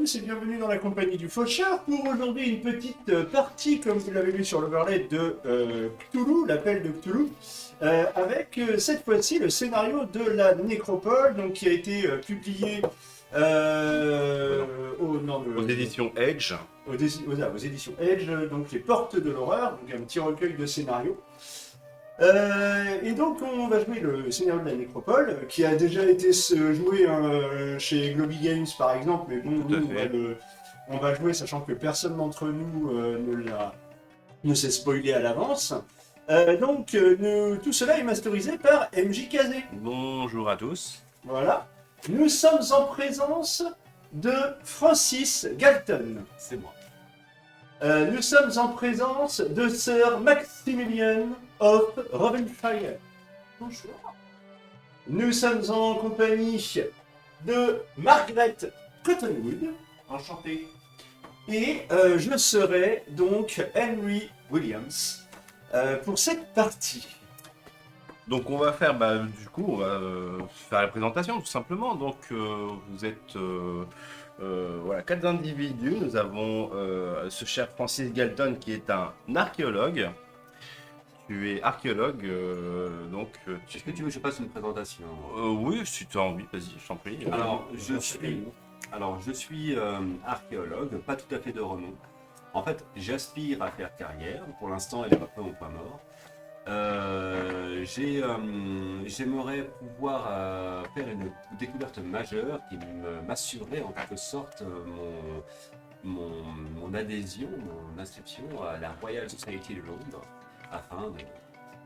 tous et bienvenue dans la compagnie du Faucheur pour aujourd'hui une petite partie, comme vous l'avez vu sur l'overlay, de Cthulhu, l'appel de Cthulhu, avec cette fois-ci le scénario de la Nécropole, donc, qui a été publié aux éditions Edge. Aux éditions Edge, donc les Portes de l'horreur, donc un petit recueil de scénarios. Et donc on va jouer le scénario de la Nécropole, qui a déjà été joué chez Globy Games par exemple, mais bon, nous, on va jouer sachant que personne d'entre nous ne s'est spoilé à l'avance. Tout cela est masterisé par MJ Kazé. Bonjour à tous. Voilà. Nous sommes en présence de Francis Galton. C'est moi. Nous sommes en présence de Sir Maximilian of Ravenfire. Bonjour. Nous sommes en compagnie de Margaret Cottonwood. Enchanté. Et je serai donc Henry Williams pour cette partie. Donc on va faire, on va faire la présentation tout simplement. Donc vous êtes voilà, 4 individus. Nous avons ce cher Francis Galton qui est un archéologue. Tu es archéologue, Est-ce que tu veux que je fasse une présentation? Oui, si tu as envie, vas-y, je t'en prie. Alors, je suis archéologue, pas tout à fait de renom. En fait, j'aspire à faire carrière. Pour l'instant, elle est un peu au point mort. J'aimerais pouvoir faire une découverte majeure qui m'assurerait en quelque sorte mon adhésion, mon inscription à la Royal Society de Londres afin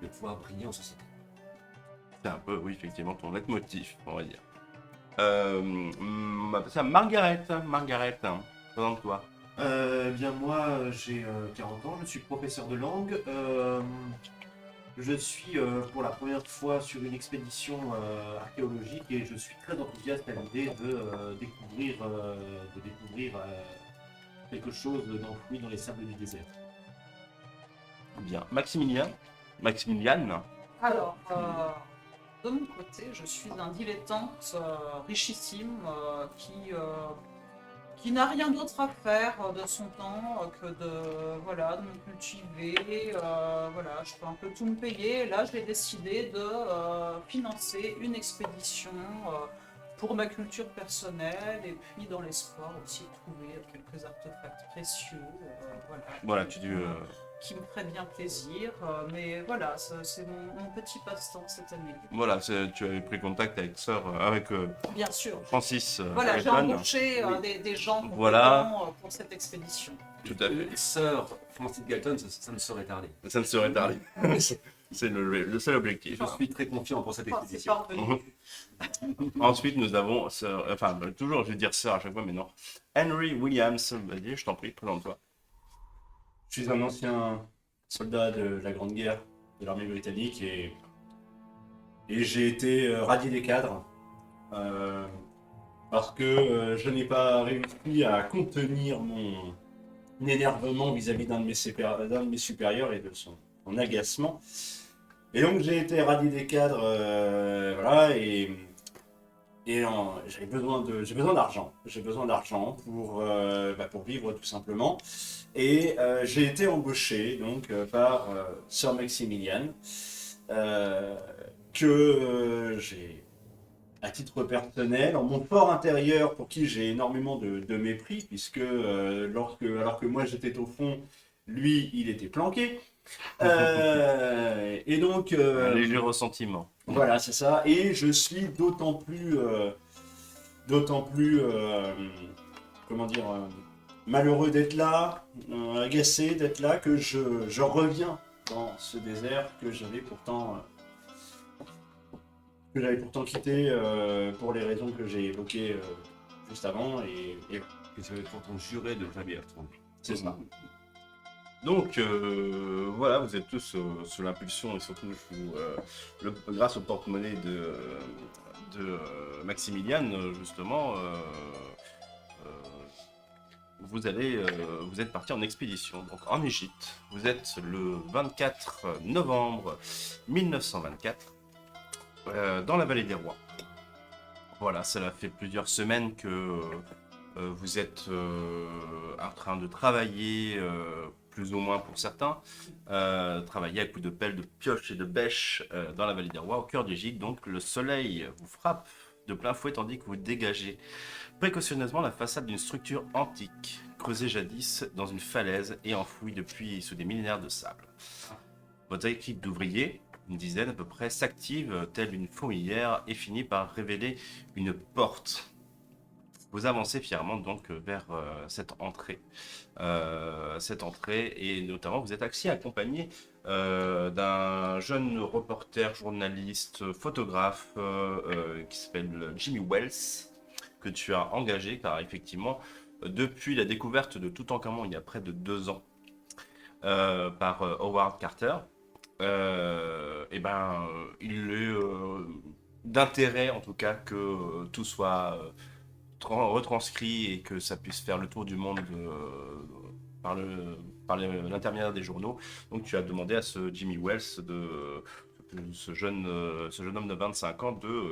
de pouvoir briller en société. C'est un peu, oui, effectivement, ton leitmotiv, on va dire. Ça, Margaret, présente-toi. Bien moi j'ai 40 ans, je suis professeur de langue. Je suis pour la première fois sur une expédition archéologique et je suis très enthousiaste à l'idée de découvrir quelque chose d'enfoui dans les sables du désert. Bien. Maximilian. Alors, de mon côté, je suis un dilettante richissime qui n'a rien d'autre à faire de son temps que de me cultiver. Je peux un peu tout me payer. Là, j'ai décidé de financer une expédition pour ma culture personnelle et puis dans l'espoir aussi de trouver quelques artefacts précieux. Voilà, qui me ferait bien plaisir, mais voilà, c'est mon petit passe-temps cette année. Voilà, tu avais pris contact avec Bien sûr. Francis. Voilà, j'ai Galton. embauché des gens compétents Voilà. pour cette expédition. Tout à fait. Sir Francis Galton, ça ne saurait tarder. Ça ne serait tardé. C'est le seul objectif. Je suis très confiant pour cette Enfin, c'est expédition. parvenu. Ensuite, nous avons, toujours, je vais dire Sir à chaque fois, mais non. Henry Williams, vas-y, je t'en prie, présente-toi. Je suis un ancien soldat de la Grande Guerre de l'armée britannique et j'ai été radié des cadres parce que je n'ai pas réussi à contenir mon énervement vis-à-vis d'un de mes supérieurs et de son agacement. Et donc j'ai été radié des cadres, j'ai besoin d'argent. J'ai besoin d'argent pour vivre tout simplement. Et j'ai été embauché donc par Sir Maximilian, que j'ai à titre personnel, en mon fort intérieur, pour qui j'ai énormément de mépris, puisque alors que moi j'étais au fond, lui il était planqué. Et donc Un léger ressentiment. voilà, c'est ça. Et je suis d'autant plus malheureux d'être là, agacé d'être là, que je reviens dans ce désert que j'avais pourtant quitté pour les raisons que j'ai évoquées juste avant. Et Que tu avais pourtant juré de ne jamais y retourner. c'est ça. Donc voilà, vous êtes tous sous l'impulsion et surtout grâce au porte-monnaie de Maximilian, justement, vous êtes parti en expédition, donc en Égypte. Vous êtes le 24 novembre 1924 dans la vallée des rois. Voilà, cela fait plusieurs semaines que Vous êtes en train de travailler, plus ou moins pour certains, travailler à coups de pelle, de pioche et de bêche dans la vallée des rois, au cœur du gîte. Donc le soleil vous frappe de plein fouet tandis que vous dégagez précautionneusement la façade d'une structure antique, creusée jadis dans une falaise et enfouie depuis sous des millénaires de sable. Votre équipe d'ouvriers, une dizaine à peu près, s'active telle une fourmilière et finit par révéler une porte. Vous avancez fièrement donc vers cette entrée. Et notamment vous êtes aussi accompagné d'un jeune reporter, journaliste, photographe qui s'appelle Jimmy Wells, que tu as engagé car effectivement, depuis la découverte de Toutankhamon il y a près de 2 ans par Howard Carter, il est d'intérêt en tout cas que tout soit retranscrit et que ça puisse faire le tour du monde par l'intermédiaire des journaux. Donc tu as demandé à ce Jimmy Wells, ce jeune homme de 25 ans, de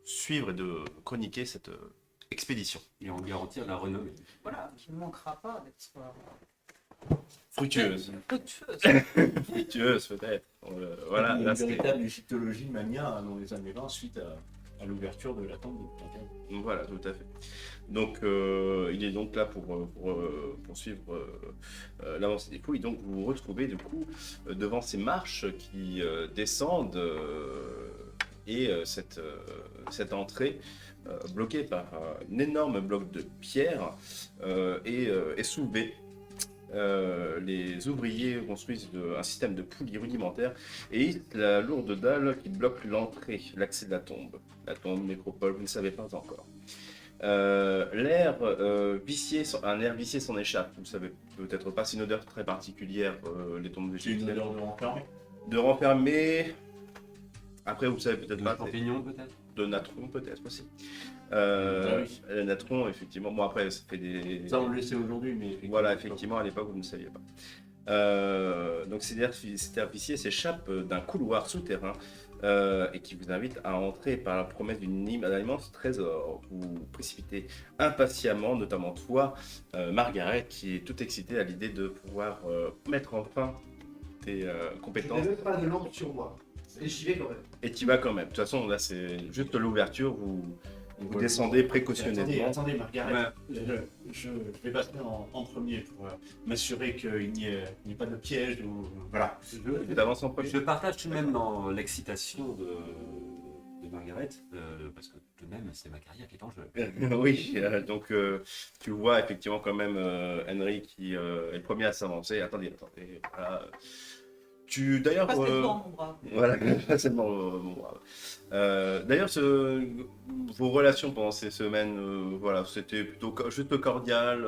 suivre et de chroniquer cette expédition. Et en garantir la renommée. Voilà, qui ne manquera pas d'être Fructueuse. fructueuse. Fructueuse peut-être. Voilà, une là, c'était- véritable égyptologie mania dans les années 20 suite à l'ouverture de la tombe de Toutankhamon. Voilà, tout à fait. Donc, il est donc là pour poursuivre l'avancée des fouilles. Donc, vous vous retrouvez du coup devant ces marches qui descendent cette entrée bloquée par un énorme bloc de pierre est soulevée. Les ouvriers construisent un système de poulies rudimentaires et la lourde dalle qui bloque l'entrée, l'accès de la tombe. La tombe, nécropole, vous ne savez pas encore. Un air vicié s'en échappe. Vous ne savez peut-être pas, c'est une odeur très particulière, les tombes C'est une égyptiennes. odeur de renfermé. De renfermé. Après, vous savez peut-être De pas. champignons peut-être. De natron, peut-être aussi. Ah oui. Le natron, effectivement. Bon, après, ça fait des. Ça, on le sait aujourd'hui, mais... Voilà, effectivement, à l'époque, vous ne saviez pas. Donc, cet air vicié s'échappe d'un couloir souterrain et qui vous invite à entrer par la promesse d'un immense trésor. Vous précipitez impatiemment, notamment toi, Margaret, qui est toute excitée à l'idée de pouvoir mettre enfin tes Je compétences. n'ai même pas de lampe sur moi. Et j'y vais quand même. Et tu vas quand même. De toute façon, là, c'est juste l'ouverture. Vous descendez précautionneusement. Attendez, Margaret. Ouais. Je vais passer en premier pour m'assurer qu'il n'y ait pas de piège ou... Voilà. Tu avances en premier. Je partage tout de même dans l'excitation de Margaret, parce que tout de même c'est ma carrière qui est en jeu. Oui, donc tu vois effectivement quand même Henry qui est le premier à s'avancer. Attendez. Voilà. D'ailleurs, Passez devant mon bras. voilà, facilement mon brave. D'ailleurs, vos relations pendant ces semaines, voilà, c'était plutôt juste cordial,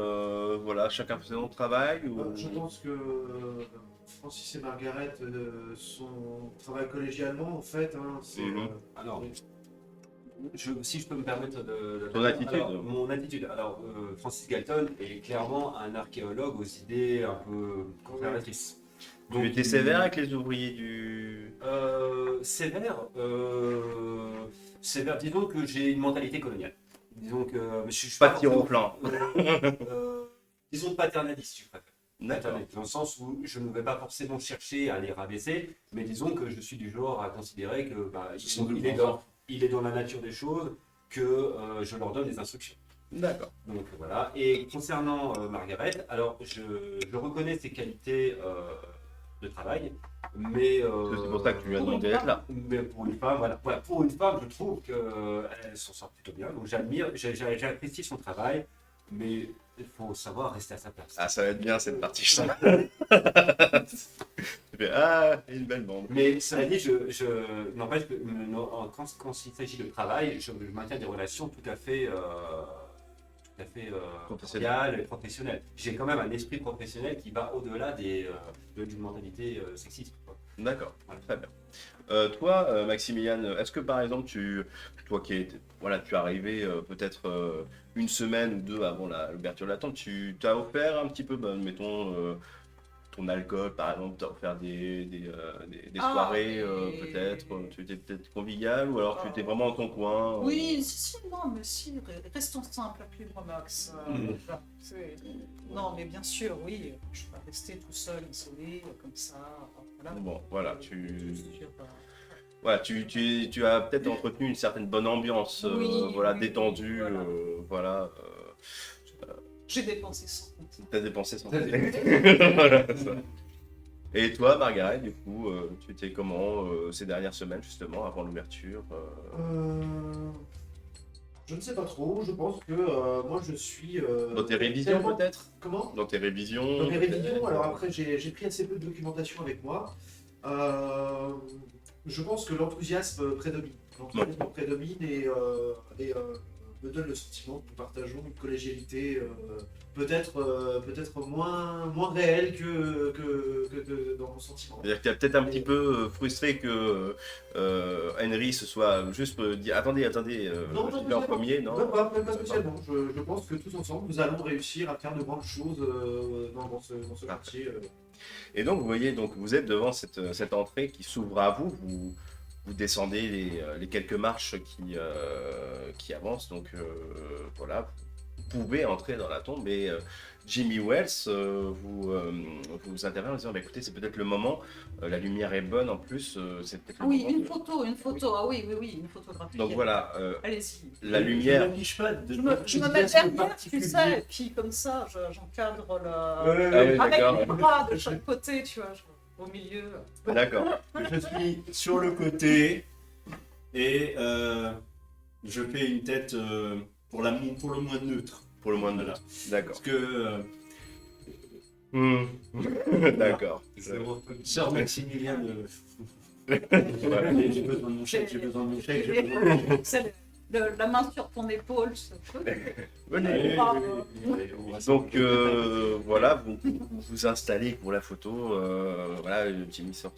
voilà, chacun faisait son travail ou... Je pense que Francis et Margaret travaillent collégialement en fait. C'est, Mhm. Alors, si je peux me permettre Ton attitude. Alors, mon attitude. Alors, Francis Galton est clairement un archéologue aux idées un peu conservatrices. Tu étais sévère avec les ouvriers du... Sévère, disons que j'ai une mentalité coloniale. Disons que je suis Pas de tir au flanc. disons paternaliste, je préfère. D'accord. Paternaliste, dans le sens où je ne vais pas forcément chercher à les rabaisser, mais disons que je suis du genre à considérer que il est dans la nature des choses que je leur donne des instructions. D'accord. Donc voilà. Et concernant Margaret, alors je reconnais ses qualités de travail, mais C'est pour ça que tu lui as demandé d'être là. Mais pour une femme, voilà, pour une femme, je trouve qu'elle s'en sort plutôt bien. Donc j'apprécie son travail, mais il faut savoir rester à sa place. Ah, ça va être bien cette partie, je sens. Tu fais, une belle bande. Mais cela dit, n'empêche que quand il s'agit de travail, je maintiens des relations tout à fait cordiales et professionnelles. J'ai quand même un esprit professionnel qui va au-delà d'une mentalité sexiste, quoi. D'accord, très bien. Toi, Maximilian, est-ce que par exemple, toi qui es arrivé peut-être une semaine ou deux avant l'ouverture de la tente, tu t'as offert un petit peu, mettons, ton alcool, par exemple, t'as offert des Ah, soirées, et- peut-être, tu étais peut-être convivial, ou alors tu étais vraiment dans ton coin. Oui, si, non, mais si, restons simples, appelez-moi Max. Voilà, non, mais bien sûr, oui, je vais pas rester tout seul, isolé, comme ça. Voilà. Bon, voilà, Sur, voilà, tu as peut-être entretenu une certaine bonne ambiance, Oui, voilà, oui, détendue, voilà. voilà. J'ai dépensé sans compter. T'as dépensé sans T'as compter. Voilà, ça. Et toi, Margaret, du coup, tu étais comment ces dernières semaines, justement, avant l'ouverture Je ne sais pas trop, je pense que moi je suis... Dans tes révisions, tellement- peut-être Comment? Dans tes révisions Dans mes peut-être révisions, alors après j'ai pris assez peu de documentation avec moi. Je pense que l'enthousiasme prédomine. L'enthousiasme prédomine et me donne le sentiment que nous partageons une collégialité peut-être moins réelle que dans mon sentiment. C'est-à-dire que tu es peut-être un petit peu frustré que Henry se soit juste dit attendez, Non, je pas vais en spécialement. premier, non Même pas spécialement. Je pense que tous ensemble, nous allons réussir à faire de grandes choses dans ce quartier. Et donc, vous voyez, donc, vous êtes devant cette entrée qui s'ouvre à vous. Vous descendez les quelques marches qui avancent. Donc, voilà, vous pouvez entrer dans la tombe. Et Jimmy Wells vous intervient en disant bah, écoutez, c'est peut-être le moment. La lumière est bonne en plus. C'est peut-être le Oui, moment une photo. Ah oui, une photographie. Donc, voilà, Allez-y. la Je lumière. n'affiche pas de Je me mets d'enthousiasme derrière, tu particulier. sais, et puis comme ça, j'encadre le... Ah oui, Avec d'accord. les bras de chaque côté, tu vois, au milieu. D'accord. Je suis sur le côté et je fais une tête pour le moins neutre. Pour le moins de Voilà. D'accord. Parce que D'accord. Sœur Maximilien de... Voilà. J'ai besoin de mon chèque, j'ai besoin de mon chèque, j'ai besoin de mon chèque. C'est la main sur ton épaule, ce truc. Venez. Donc voilà, vous installez pour la photo. Voilà, Jimmy sort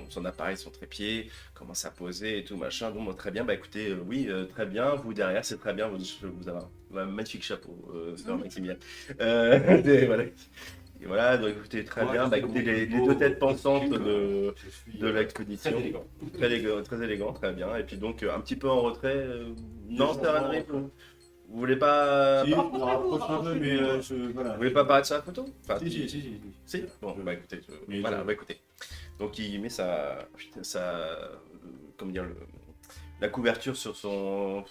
son appareil, son trépied, commence à poser et tout machin. Bon, très bien. Bah écoutez, oui, très bien. Vous derrière, c'est très bien. Vous avez un magnifique chapeau, Sœur Maximilien. Et voilà. Et voilà, donc écoutez, très bien. Bah écoutez, les deux têtes pensantes de l'expédition. Très élégant. Très élégant, très bien. Et puis donc un petit peu en retrait. Non, c'est un Henry, vous voulez pas. Si, je me rapproche un peu, mais voilà. Vous voulez pas apparaître sur la photo enfin, Si. Si. Bon, bah écoutez, Mais voilà, je- bah écoutez. Donc il met comment dire, la couverture sur lui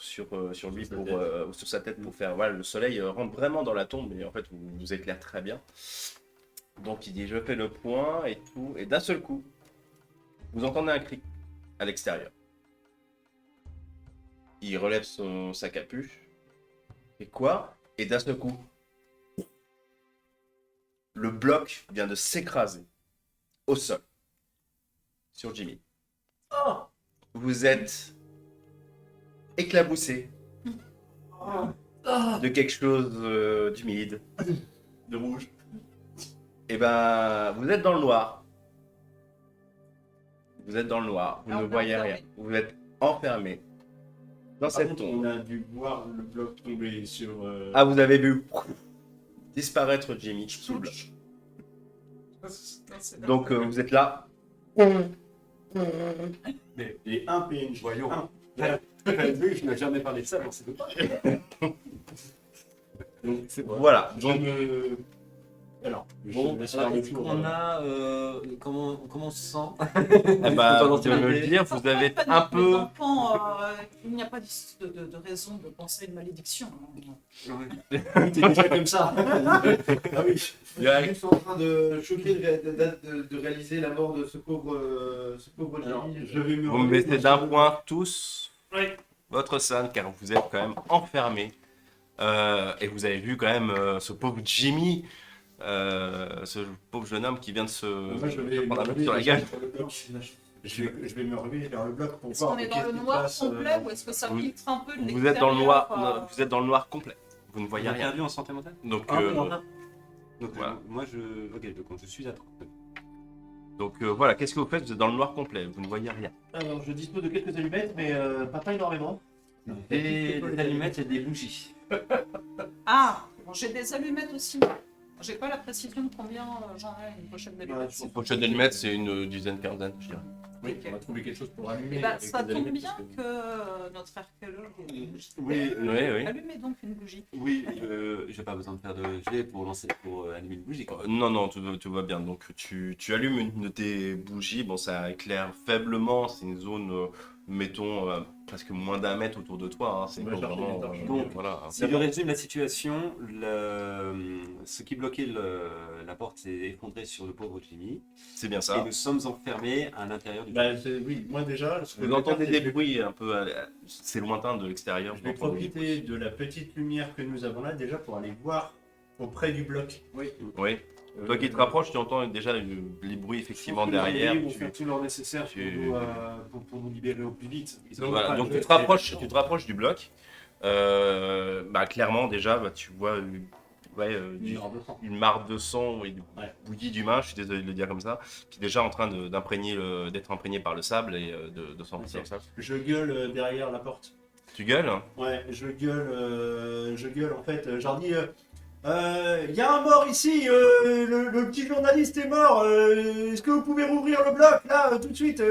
Sur sa pour tête. sur sa tête pour faire. Voilà, le soleil rentre vraiment dans la tombe et en fait vous éclaire très bien. Donc il dit je fais le point et tout et d'un seul coup vous entendez un cri à l'extérieur. Il relève sa capuche. Et quoi? Et d'un seul coup, le bloc vient de s'écraser au sol sur Jimmy. Vous êtes éclaboussé de quelque chose d'humide, de rouge. Et ben, vous êtes dans le noir. Vous êtes dans le noir, vous Ah, ne on est voyez rien. enfermé. Vous êtes enfermé dans Par cette contre, tombe. on a dû voir le bloc tomber sur... Ah, vous avez vu disparaître Jimmy sous le bloc. Donc vous êtes là. Et un PNJ. Voyons. Un. Vu, je n'ai jamais parlé de ça, donc c'est pas. Donc, Voilà. je me... Alors, Bon, je laisse alors, faire le est-ce tour. qu'on a. comment on se sent Eh ben, Faut vous devez me le dire, vous avez Pas de- un Les peu. enfants, il n'y a pas de raison de penser à une malédiction. T'es déjà comme ça. Ah oui. Je suis juste en train de choquer de réaliser la mort de ce pauvre Alors, Jimmy. je vais me Vous me relever, mettez d'un point tous votre scène, car vous êtes quand même enfermé. Et vous avez vu quand même ce pauvre Jimmy, ce pauvre jeune homme qui vient de se Moi, je vais prendre un me bloc sur la relever gueule. sur le bloc. Je vais me relever vers le bloc pour Est-ce voir qu'on est dans qu'est-ce le qui noir passe, complet ou est-ce que ça vous- filtre un peu de Vous êtes dans le noir, l'extérieur, vous êtes dans le noir complet. Vous ne voyez Voyez rien. perdu en santé mentale Donc, Donc voilà. moi je. Ok, donc je suis à 30. voilà, qu'est-ce que vous faites? Vous êtes dans le noir complet, vous ne voyez rien. Alors, je dispose de quelques allumettes, mais pas énormément. Des allumettes et des bougies. Ah, bon, j'ai des allumettes aussi. J'ai pas la précision de combien j'en ai une pochette d'allumettes. Une pochette d'allumettes, c'est une dizaine, quinzaine, je dirais. Oui, Ok. on va trouver quelque chose pour allumer. Eh ben, avec ça des tombe allumettes, bien parce que notre archéologue ait une bougie. Oui, Oui. Allumez donc une bougie. oui, j'ai pas besoin de faire de jet pour allumer une bougie. Quoi. Non, tout va bien. Donc tu allumes une de tes bougies, bon ça éclaire faiblement, c'est une zone, mettons, presque moins d'1 mètre autour de toi. Hein. C'est On va pas chercher vraiment, des torches. Donc, voilà. Si je résume la situation, ce qui bloquait la porte s'est effondré sur le pauvre Jimmy. C'est bien Et ça. nous sommes enfermés à l'intérieur du Bah, oui, moi déjà, ce que Vous je vais entendez faire, des bruits un peu, c'est lointain de l'extérieur. je vais vous entendez des profiter de la petite lumière que nous avons là déjà pour aller voir auprès du bloc. Oui. bruits. Oui. Toi qui te rapproches, tu entends déjà les bruits effectivement derrière. Ils vont Tu- faire tout leur nécessaire pour nous libérer au plus vite. Voilà, donc tu te rapproches du bloc. Clairement déjà, tu vois une marque de sang et une Ouais. bouillie d'humain, je suis désolé de le dire comme ça, qui est déjà en train d'être imprégné par le sable et de s'enfoncer dans le sable. Je gueule derrière la porte. Tu gueules? Ouais, je gueule en fait. Je leur dis, y a un mort ici, le petit journaliste est mort. Est-ce que vous pouvez rouvrir le bloc là tout de suite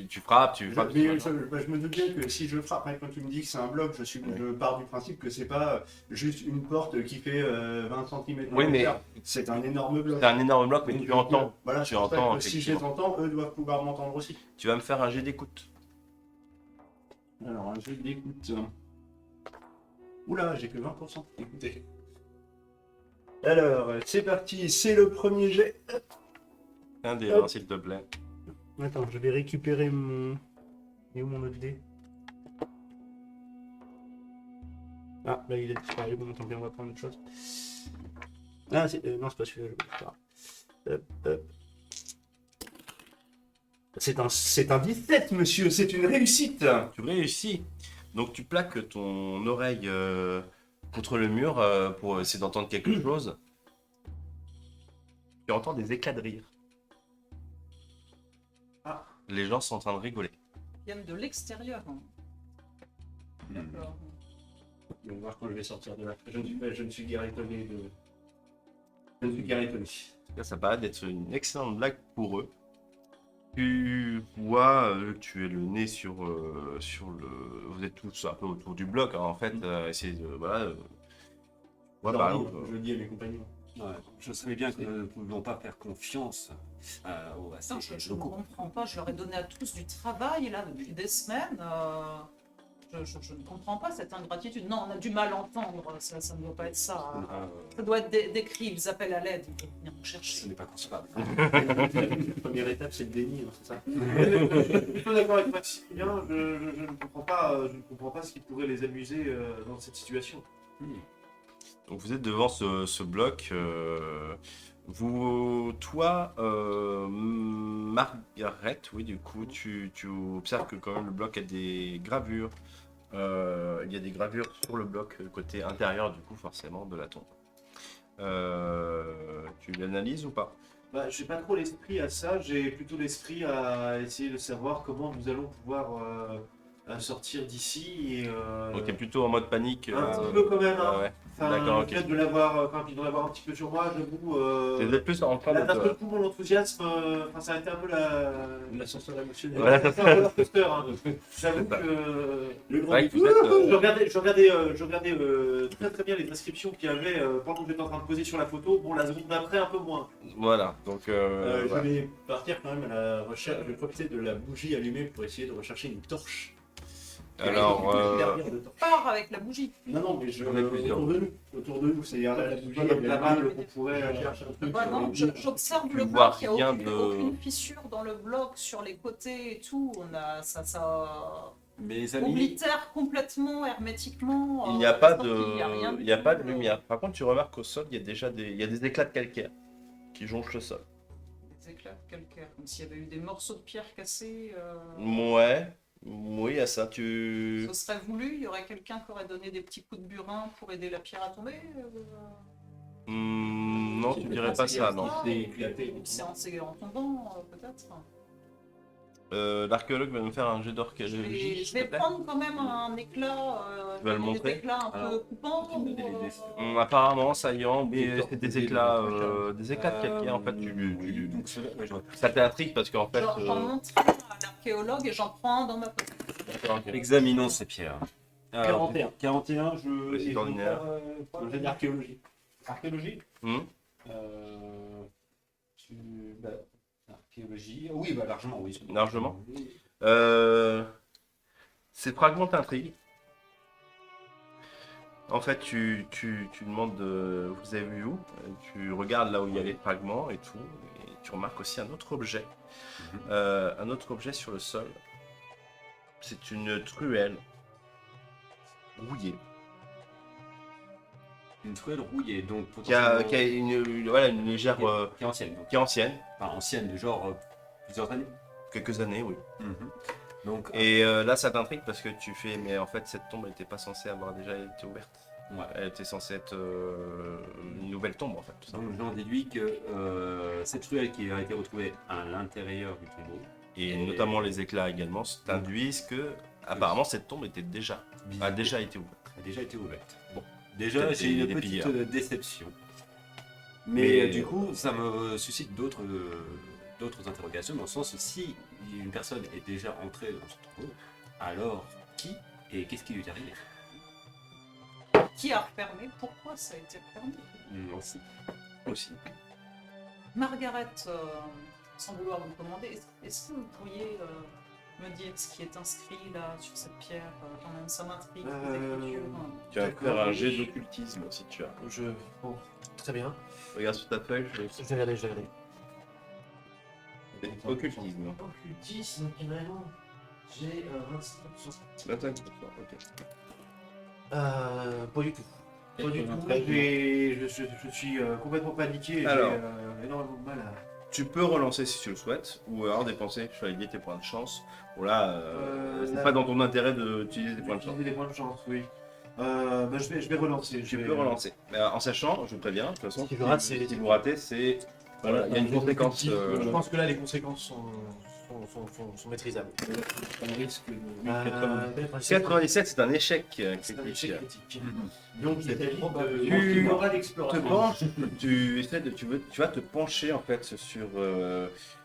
Tu frappes, Mais je me doute bien que si je frappe, hein, quand tu me dis que c'est un bloc, je pars du principe que c'est pas juste une porte qui fait 20 cm. Oui, mais c'est un énorme bloc. c'est un énorme bloc, mais Donc, tu entends. Voilà, tu c'est pour ça entends, que si je les entends, eux doivent pouvoir m'entendre aussi. Tu vas me faire un jet d'écoute. Alors, un jeu d'écoute. Oula, j'ai que 20%. Écoutez. Alors, c'est parti, c'est le premier jet. Un des Hop. s'il te plaît. Attends, je vais récupérer mon... Il est où mon autre dé? Ah, là il a disparu, bon tant pis, on va prendre autre chose. Ah, non, c'est pas celui-là, je vais le faire. Hop. C'est un 17, monsieur, c'est une réussite. Tu réussis. Donc tu plaques ton oreille contre le mur pour essayer d'entendre quelque chose. Tu entends des éclats de rire. Ah. Les gens sont en train de rigoler. Ils viennent de l'extérieur. Hein. D'accord. On va voir quand je vais sortir de là. Je ne suis guère étonné de... Je ne suis guère étonné. En tout cas, ça paraît d'être une excellente blague pour eux. Tu vois, tu es le nez sur le... Vous êtes tous un peu autour du bloc, hein, en fait. Essayez de... Voilà. Ouais, Je par leur dis, exemple, je dis à mes compagnons. Ouais, je savais bien que nous ne pouvions pas faire confiance à ces Non, je ne locaux. comprends pas. Je leur ai donné à tous du travail là depuis des semaines. Je ne comprends pas cette ingratitude. Non, on a du mal à entendre. Ça ne doit pas être ça. Ça doit être des cris. Ils appellent à l'aide. Ils vont venir nous Ce chercher. n'est pas concevable. La première étape, c'est le déni, hein, c'est ça. Je suis plutôt d'accord avec Maximilien, je ne comprends pas ce qui pourrait les amuser dans cette situation. donc vous êtes devant ce bloc. Toi, Margaret, oui, du coup, tu observes que quand même le bloc a des gravures. Il y a des gravures sur le bloc, côté intérieur, du coup, forcément, de la tombe. Tu l'analyses ou pas? Bah, j'ai pas trop l'esprit à ça, j'ai plutôt l'esprit à essayer de savoir comment nous allons pouvoir sortir d'ici et Donc t'es plutôt en mode panique. un petit peu quand même. Hein. Ouais. Enfin, D'accord, le ok. fait de l'avoir, quand il doit l'avoir un petit peu sur moi, j'avoue. Vous êtes plus en train Là, d'un seul de... coup, mon enthousiasme, ça a été un peu L'ascenseur émotionnel. Voilà, c'est un roller coaster. Hein. J'avoue C'est ça. que Le grand Ouais, que défi. vous êtes, je regardais très très bien les descriptions qu'il y avait pendant que j'étais en train de poser sur la photo. Bon, la seconde d'après, un peu moins. voilà, donc... Je voilà. vais partir quand même à la recherche, je vais profiter de la bougie allumée pour essayer de rechercher une torche. Alors, Derrière de torche. Pars avec la bougie. Non, mais On est plusieurs. autour de nous, c'est-à-dire la bougie, Voilà, elle est la allumée, balle qu'on pourrait. je cherche un truc Ouais, sur non, les- j'observe Tu le vois bloc, il rien n'y a de- aucune fissure dans le bloc, sur les côtés et tout. On a ça Mes amis, oblitère complètement, hermétiquement. il n'y a pas sorti, il y a rien de... du Il n'y a tout. pas de lumière. Par contre, tu remarques qu'au sol, il y a déjà il y a des éclats de calcaire qui jonchent le sol. Des éclats de calcaire, comme s'il y avait eu des morceaux de pierre cassés. Ouais, oui, à ça, tu... Ce serait voulu, il y aurait quelqu'un qui aurait donné des petits coups de burin pour aider la pierre à tomber. Non, tu dirais pas ça, non. C'est éclaté. C'est en tombant, peut-être. L'archéologue va nous faire un jet Je d'archéologie. vais, je s'il vais te plaît. prendre quand même un éclat, Tu vas le des montrer éclats un peu Alors, coupants. tu me donnes ou, les dés. Apparemment, saillant, Et mais torse c'est des des éclats, prochains. des éclats de calcaire en fait. Oui, donc cela, ouais, je vois. Ça t'intrigue parce qu'en fait. J'en montre un à l'archéologue et j'en prends un dans ma poche. Examinons ces pierres. Alors, 41. 41, je. C'est et je ordinaire. prends, un jet d'archéologie. Archéologie Hmm. Bah, archéologie. Oui, bah largement, oui. Largement. Ces fragments t'intriguent. En fait, tu demandes vous avez vu où? Tu regardes là où il y a les fragments et tout. Et tu remarques aussi un autre objet. Un autre objet sur le sol. C'est une truelle rouillée. Une truelle rouillée, donc Qui a potentiellement- voilà, une légère. qui est ancienne. Donc. Qui est ancienne. Enfin, ancienne, de genre plusieurs années. Quelques années, oui. Donc, Et là, ça t'intrigue parce que tu fais. Mais en fait, cette tombe n'était pas censée avoir déjà été ouverte. ouais. Elle était censée être une nouvelle tombe en fait. Tout simplement. Donc j'en déduis que cette truelle qui a été retrouvée à l'intérieur du tombeau Et Et- notamment les éclats également t'induisent que apparemment cette tombe était a déjà été ouverte. a déjà été ouverte. Bon, déjà Peut-être j'ai une des petite pilleurs. déception. Mais, Mais- du coup, ça me suscite d'autres interrogations, dans le sens où si une personne est déjà entrée dans ce tombeau, alors qui et qu'est-ce qui lui est arrivé? Qui a refermé? Pourquoi ça a été refermé? Aussi. Aussi. Margaret, sans vouloir vous commander, est-ce que vous pourriez me dire ce qui est inscrit là sur cette pierre? Quand même, ça m'intrigue, les écritures. Tu vas D'accord, faire un oui. jet d'occultisme si tu as. Bon, très bien. Regarde sur ta feuille. Je vais regarder, je vais regarder. Occultisme. Occultisme, carrément. J'ai 25%. 25%, ok. Pas du tout. Pas du tout. Je suis complètement paniqué et j'ai Alors. énormément de mal à. Tu peux relancer si tu le souhaites, ou alors dépenser, choisir tes points de chance. Bon là, c'est là- pas dans ton intérêt d'utiliser tes points de chance. Utiliser des points de chance, oui. Je vais relancer. Tu peux relancer. Mais en sachant, je vous préviens, de toute façon, Si je rate, c'est- si vous ratez, c'est. Voilà, il y a une conséquence. Je pense que là, les conséquences sont maîtrisables. Un risque de. Euh, 97, c'est un échec C'est un échec critique. Donc, il s'agit de. Tu- moral te d'exploration. penches, tu essaies de, tu vas te pencher en fait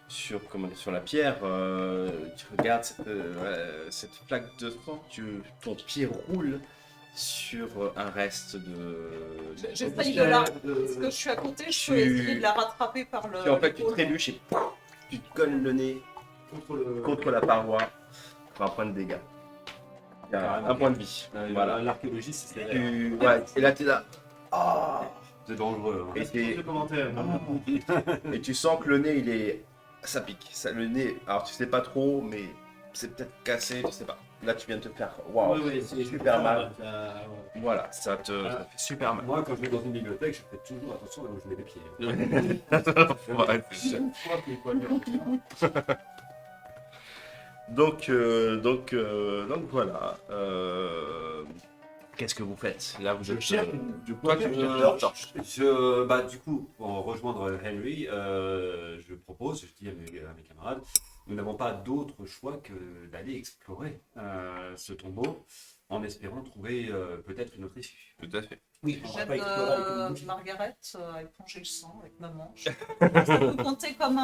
sur la pierre. Tu regardes cette plaque de sang. Ton pied roule sur un reste de. J'essaye de la. Parce que je suis à côté, je peux essayer de la rattraper par le. En fait, tu l'épaule. trébuches et pouf, tu te colles le nez contre la paroi pour un point de dégâts. Il y a Carrément. un point de vie. Voilà. L'archéologie, c'est Ouais, et là, t'es là. Ah. c'est dangereux. Hein. Et t'es- Le commentaire. Et tu sens que le nez, ça pique. Le nez, alors tu sais pas trop, mais c'est peut-être cassé, tu sais pas. Là, tu viens de te faire. Waouh, c'est super mal. Voilà, ça fait super mal. Moi, quand je vais dans une bibliothèque, je fais toujours attention là où je mets les pieds. Ouais, c'est ça. Donc voilà. Qu'est-ce que vous faites? Là, vous Je êtes. cherche. Toi, tu cherches la torche. Du coup, pour rejoindre Henry, je propose, je dis à mes camarades, nous n'avons pas d'autre choix que d'aller explorer ce tombeau en espérant trouver peut-être une autre issue. Tout à fait. Oui, on va J'aide pas explorer avec une bouche. Margaret à éponger le sang avec ma manche. Ça peut compter comme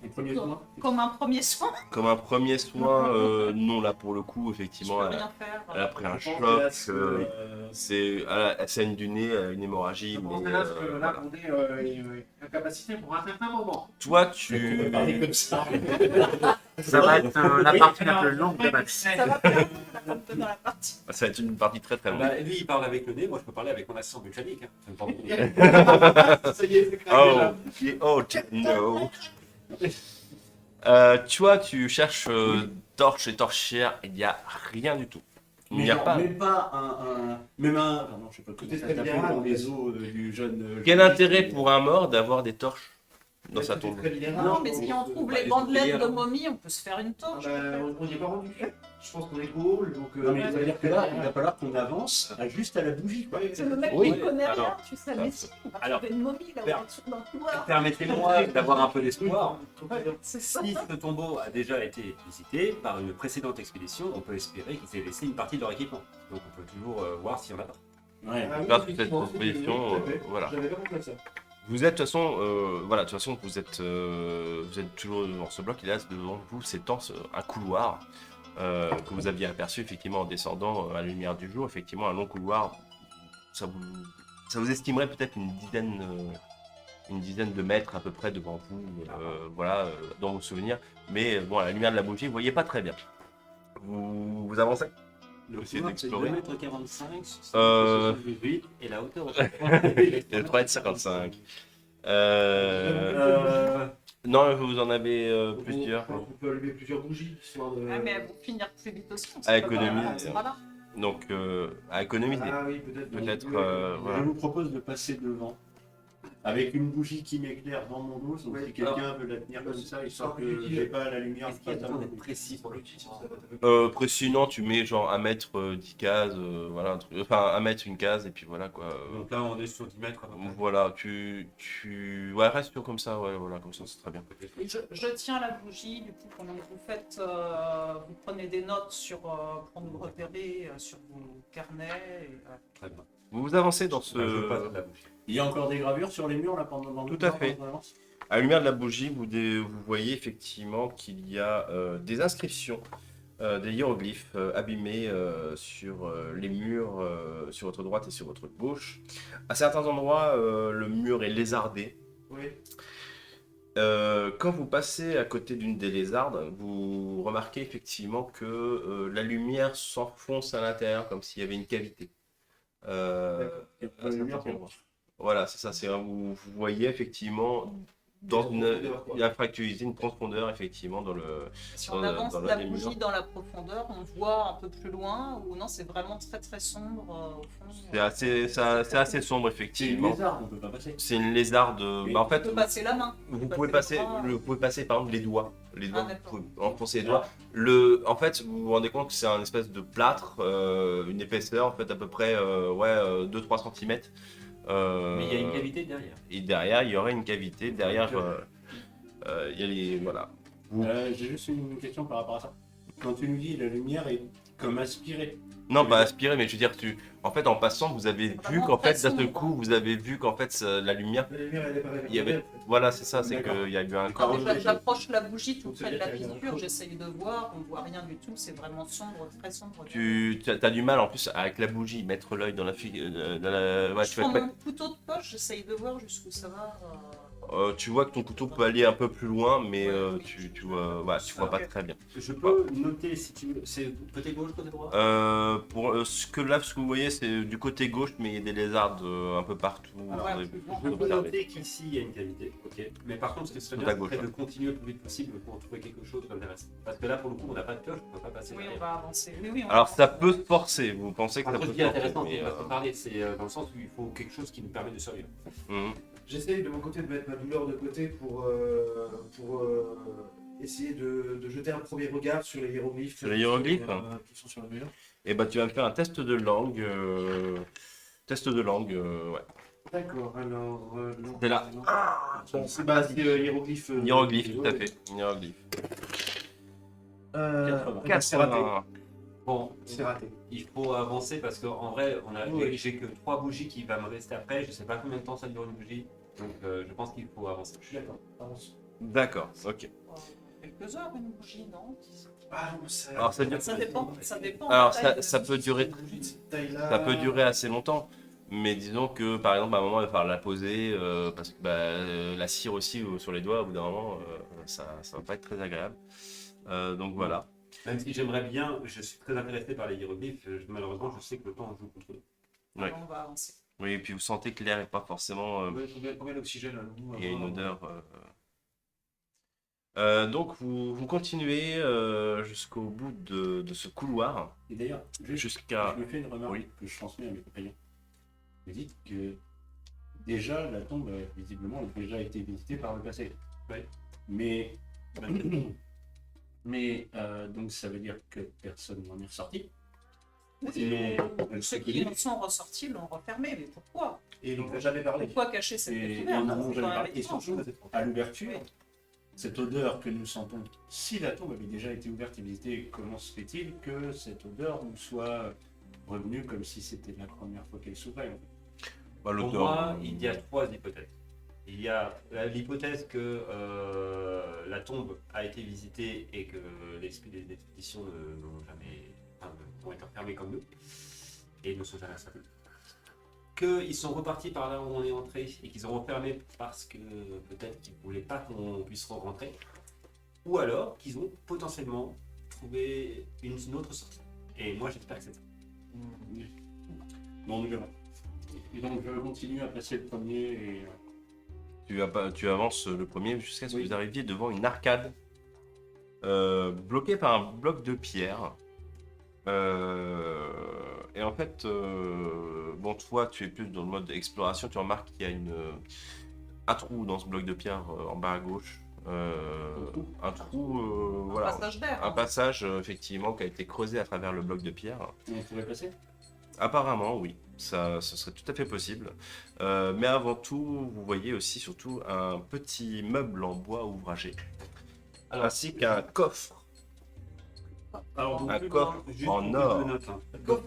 Les premiers soins. comme un premier soin. Comme un premier soin, non, là pour le coup, Je effectivement, peux elle, rien faire. elle a pris un Je pense choc. que là, Elle saigne du nez, elle a une hémorragie. Je pense Mais, là voilà. qu'on est incapacité pour un certain moment. Toi, On tu. va parler comme ça. Ça va être la partie la plus longue de ma vie. Ça va faire un peu dans la partie. Ça va être une partie très très longue. Bah, lui, il parle avec le nez, moi je peux parler avec mon assistant mécanique. Hein. Ça me parle beaucoup. Ça y est, c'est craqué Oh, déjà. no. Tu vois, tu cherches torche et torchère, il n'y a rien du tout. Il Mais n'y a genre, pas. même pas même un. Pardon, je sais pas. Tout est Côté très très bien, dans en les fait. os du jeune. Quel intérêt pour un mort d'avoir des torches? dans sa tombe. Non, mais si on trouve les bandelettes de momies, on peut se faire une torche. On n'y est pas rendu. Je pense qu'on est cool, donc... Non, mais c'est-à-dire que là, il va falloir qu'on avance juste à la bougie, quoi. C'est le mec Oui. qui connaît rien, Alors, tu sais, mais si, on va alors, trouver une momie là per- en dessous d'un couloir. Permettez-moi d'avoir un peu d'espoir. C'est ça. Si ce tombeau a déjà été visité par une précédente expédition, on peut espérer qu'ils aient laissé une partie de leur équipement. Donc on peut toujours voir s'il y en a pas. Ouais. Grâce à cette proposition, voilà. J'avais pas compris à ça. Vous êtes de toute façon, voilà, de toute façon, vous êtes toujours dans ce bloc. Il reste devant vous s'étend un couloir que vous aviez aperçu effectivement en descendant à la lumière du jour. Effectivement, un long couloir. Ça vous estimerait peut-être une dizaine de mètres à peu près devant vous, voilà, dans vos souvenirs. Mais bon, à la lumière de la bougie, vous voyez pas très bien. Vous avancez. Le Essayez couloir, c'est d'explorer. 2,45 m Euh, et la hauteur. Le 3,55 m. Non, vous en avez plusieurs. On peut allumer plusieurs bougies, histoire de... Ah, mais elles vont finir plus vite aussi. on À sait pas économiser. comment elle sera là. Donc, à économiser. Ah oui, peut-être. Peut-être, Je voilà. vous propose de passer devant. Avec une bougie qui m'éclaire dans mon dos, donc Oui. si quelqu'un veut la tenir comme ça, histoire que utile. j'ai pas la lumière Est-ce qu'il y a face à besoin moi. d'être précis pour l'outil Précis, non, tu mets genre 1 mètre 10 cases, voilà, un truc, enfin 1 mètre une case, et puis voilà quoi. Donc là, on est sur 10 mètres à peu près. Voilà, ouais, reste sur comme ça, ouais, voilà, comme ça, c'est très bien. Je tiens la bougie, du coup, pendant que vous faites, vous prenez des notes sur, pour nous repérer sur vos carnets. Très bien. Vous avancez dans ce... Je passe la bougie. Il y a encore des gravures sur les murs là pendant Tout à fait. À la lumière de la bougie, vous voyez effectivement qu'il y a des inscriptions, des hiéroglyphes abîmés sur les murs sur votre droite et sur votre gauche. À certains endroits, le mur est lézardé. Oui. Quand vous passez à côté d'une des lézardes, vous remarquez effectivement que la lumière s'enfonce à l'intérieur comme s'il y avait une cavité. À certains endroits. Voilà, c'est ça. Vous voyez effectivement dans il a fracturisé une profondeur effectivement dans le. Si Dans on le- avance dans la les bougie murs. dans la profondeur, on voit un peu plus loin, ou non, c'est vraiment très très sombre au fond. C'est assez sombre C'est une effectivement. lézarde, on peut pas passer. C'est une lézarde. Bah, en On fait, peut passer la main. vous on peut pouvez passer, le bras. vous pouvez passer par exemple les doigts. Ah, Vous d'accord. pouvez enfoncer les doigts. En fait, vous vous rendez compte que c'est un espèce de plâtre, une épaisseur en fait à peu près 2-3 cm. Mais il y a une cavité derrière. Et derrière, il y aurait une cavité. Derrière, il y a les. Voilà. J'ai juste une question par rapport à ça. Quand tu nous dis la lumière est comme aspirée, Non, pas aspiré, mais je veux dire, en fait, en passant, vous avez vu Vraiment qu'en fait, très d'un seul sombre. coup, vous avez vu qu'en fait, la lumière. La lumière, elle est pas Il y avait. Voilà, c'est ça, c'est D'accord. qu'il y a eu un. D'accord. J'approche la bougie tout Donc, près de la c'est-à-dire qu'il y a fissure, un- j'essaye de voir, on voit rien du tout, c'est vraiment sombre, très sombre. Tu as du mal en plus avec la bougie, mettre l'œil dans la figure. Ouais, Je prends mon couteau de poche, j'essaye de voir jusqu'où ça va. tu vois que ton couteau peut aller un peu plus loin, mais Ouais. tu vois pas très bien. Je peux noter si tu veux. C'est côté gauche, côté droit Pour ce que vous voyez, c'est du côté gauche, mais il y a des lézardes un peu partout. Ah ouais, Vous je pouvez vois. Je peux observer. noter qu'ici il y a une cavité, ok. Mais par contre, ce qui serait Tout bien, à gauche, c'est de ouais. continuer le plus vite possible pour trouver quelque chose d'intéressant. Parce que là, pour le coup, on n'a pas de cloche, on ne peut pas passer Oui, on derrière. va avancer. Oui, on Alors va ça avancer. peut se forcer, vous pensez que ça Quand peut je se dis forcer, intéressant, mais, c'est pas trop parler, c'est dans le sens où il faut quelque chose qui nous permet de survivre. mhm. J'essaye de mon côté de mettre ma douleur de côté pour essayer de jeter un premier regard sur les hiéroglyphes. Sur les hiéroglyphes qui sont sur le mur. Et bah tu vas me faire un test de langue. Ouais. D'accord, alors. C'est là. C'est hiéroglyphe. Hiéroglyphe, tout à fait. Hiéroglyphe. C'est raté. Bon, C'est raté. il faut avancer parce qu'en vrai, Oui. j'ai que 3 bougies qui va me rester après. Je sais pas combien de temps ça dure une bougie. Donc je pense qu'il faut avancer. Je suis d'accord. Avance. D'accord, ok. Quelques heures, une bougie, non? Ah non, ça. Alors ça dure. Ça dépend, ça dépend. Alors de la taille de ça la peut bougie. durer. Bougie de cette taille-là. Ça peut durer assez longtemps, mais disons que par exemple à un moment il va falloir la poser parce que la cire aussi sur les doigts au bout d'un moment ça va pas être très agréable. Donc voilà. Même si j'aimerais bien, je suis très intéressé par les hiéroglyphes, malheureusement, je sais que le temps joue contre nous. Ouais. On va avancer. Oui, et puis vous sentez que l'air est pas forcément. Combien d'oxygène là, nous, Il y a une avant, odeur. Donc vous continuez jusqu'au bout de ce couloir, et d'ailleurs, juste, jusqu'à. je me fais une remarque Oui. que je transmets à mes compagnons. Vous dites que déjà, la tombe, visiblement, a déjà été visitée par le passé. Ouais. Mais, donc ça veut dire que personne n'en est ressorti. Oui, elle ceux se qui connaît. en sont ressortis l'ont refermé, mais pourquoi? Et ils n'en ont jamais parlé. Pourquoi cacher cette Et découverte? on n'en a C'est jamais quand parlé. même Et étrange. surtout, à l'ouverture, Oui. cette odeur que nous sentons, si la tombe avait déjà été ouverte et visitée, comment se fait-il que cette odeur nous soit revenue comme si c'était la première fois qu'elle s'ouvrait? Bah, Pour l'odeur. moi, il y a 3 hypothèses. Il y a l'hypothèse que la tombe a été visitée et que les expéditions n'ont jamais, ont été fermées comme nous et ne sont jamais installées. Qu'ils sont repartis par là où on est entré et qu'ils ont refermé parce que peut-être qu'ils ne voulaient pas qu'on puisse rentrer. Ou alors qu'ils ont potentiellement trouvé une autre sortie. Et moi j'espère que c'est ça. Bon, nous verrons. Et donc, je continue à passer le premier et... Tu avances le premier jusqu'à ce que Oui. vous arriviez devant une arcade bloquée par un bloc de pierre. Et en fait, bon, toi, tu es plus dans le mode exploration. Tu remarques qu'il y a un trou dans ce bloc de pierre en bas à gauche. Un trou, Un voilà. passage d'air. Un passage, effectivement, qui a été creusé à travers le bloc de pierre. On pourrait passer? Apparemment, oui, ça, ce serait tout à fait possible. Mais avant tout, vous voyez aussi surtout un petit meuble en bois ouvragé, ainsi qu'un coffre. Alors, donc, Un plus coffre loin, juste en pour or. que je note, hein.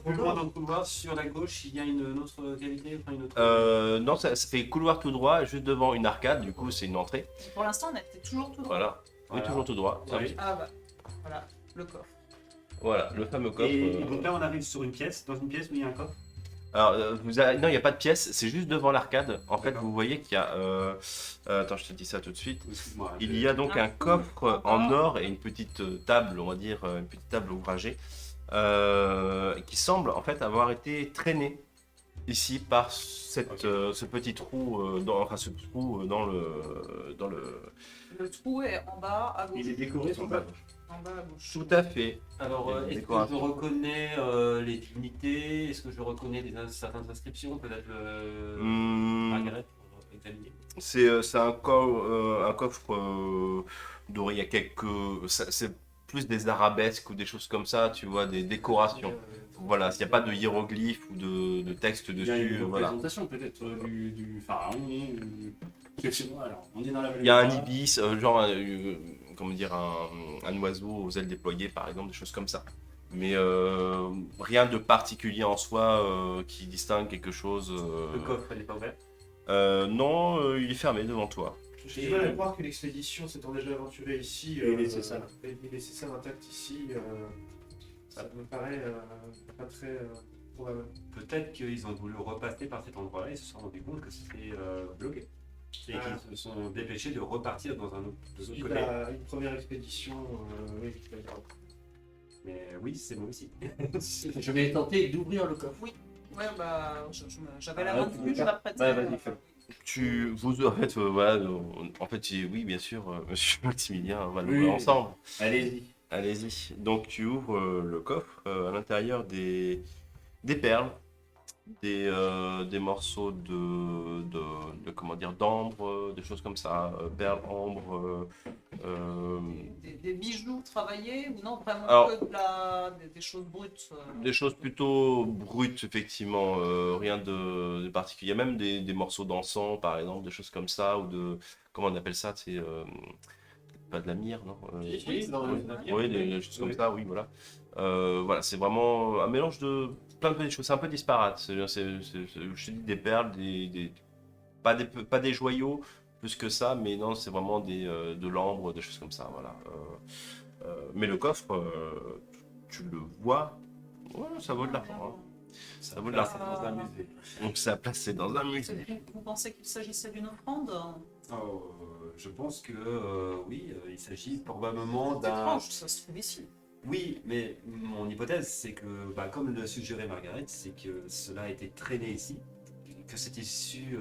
Plus loin dans le couloir, sur la gauche, il y a une autre cavité, enfin une autre. Non, ça fait couloir tout droit, juste devant une arcade, du coup c'est une entrée. Pour l'instant, on était toujours tout droit. Voilà, Voilà. oui, toujours tout droit. Oui. Ah bah, voilà, le coffre. Voilà, le fameux coffre. Et donc là, on arrive sur une pièce, dans une pièce où il y a un coffre. Alors, non, il n'y a pas de pièce, c'est juste devant l'arcade. En fait, D'accord. vous voyez qu'il y a. Attends, je te dis ça tout de suite. Excuse-moi. Il y a donc un coffre en or et une petite table, on va dire, une petite table ouvragée, qui semble en fait avoir été traînée ici par ce petit trou, ce trou dans le. Le trou est en bas à gauche. Il est décoré son bas. En bas à gauche. Tout à fait. Alors, Il y a une est-ce que je décoration. reconnais les divinités? Est-ce que je reconnais certaines inscriptions? Peut-être Margaret pour examiner. C'est un coffre doré. Il y a c'est plus des arabesques ou des choses comme ça, tu vois, des décorations. Voilà, s'il n'y a pas de hiéroglyphes ou de texte Il y a dessus, une voilà. représentation peut-être du pharaon. Je sais pas, alors, on est dans la Il y a un ibis, genre, comment dire, un oiseau aux ailes déployées, par exemple, des choses comme ça. Mais rien de particulier en soi qui distingue quelque chose. Le coffre, il n'est pas ouvert. Non, il est fermé devant toi. J'ai du mal à croire que l'expédition s'étant déjà aventurée ici Et laisser ça là. et laisser ça intact ici, ça me paraît pas très probable. Peut-être qu'ils ont voulu repasser par cet endroit-là et se sont rendus compte que c'était bloqué. Et qu'ils se sont dépêchés de repartir dans un autre, de l'autre Suite côté. à une première expédition, oui, d'accord. Mais oui, c'est moi aussi. Je vais tenter d'ouvrir le coffre. Ouais, bah, j'avais la Ah, main tu dessus, veux je m'apprêtais. Ouais, vas-y, fais. En fait, voilà, en fait, oui, bien sûr, monsieur Maximilien, on va l'ouvrir Oui. ensemble. Allez-y. Allez-y. Donc, tu ouvres le coffre, à l'intérieur des perles, des morceaux comment dire, d'ambre, des choses comme ça, perles, ambre. Des bijoux travaillés ou non, vraiment Alors- que des choses brutes. Des choses plutôt brutes, effectivement, rien de particulier. Il y a même des morceaux d'encens, par exemple, des choses comme ça, ou comment on appelle ça, c'est pas de la myrrhe, non Oui, c'est dans oui, la oui, des choses comme Oui. ça, oui, voilà. Voilà, c'est vraiment un mélange de plein de petites choses, c'est un peu disparate. Je te dis des perles, pas des joyaux, plus que ça, mais non, c'est vraiment de l'ambre, des choses comme ça, voilà. Mais le coffre, tu le vois, ouais, ça vaut de l'argent. Hein. Ça vaut de l'argent. C'est dans un musée. Donc ça placé dans un musée. Vous pensez qu'il s'agissait d'une offrande? Oh, je pense que oui, il s'agit probablement C'est d'un. étrange, ça se trouve ici. Oui, mais mon hypothèse, c'est que, comme le suggérait Margaret, c'est que cela a été traîné ici, que c'est issu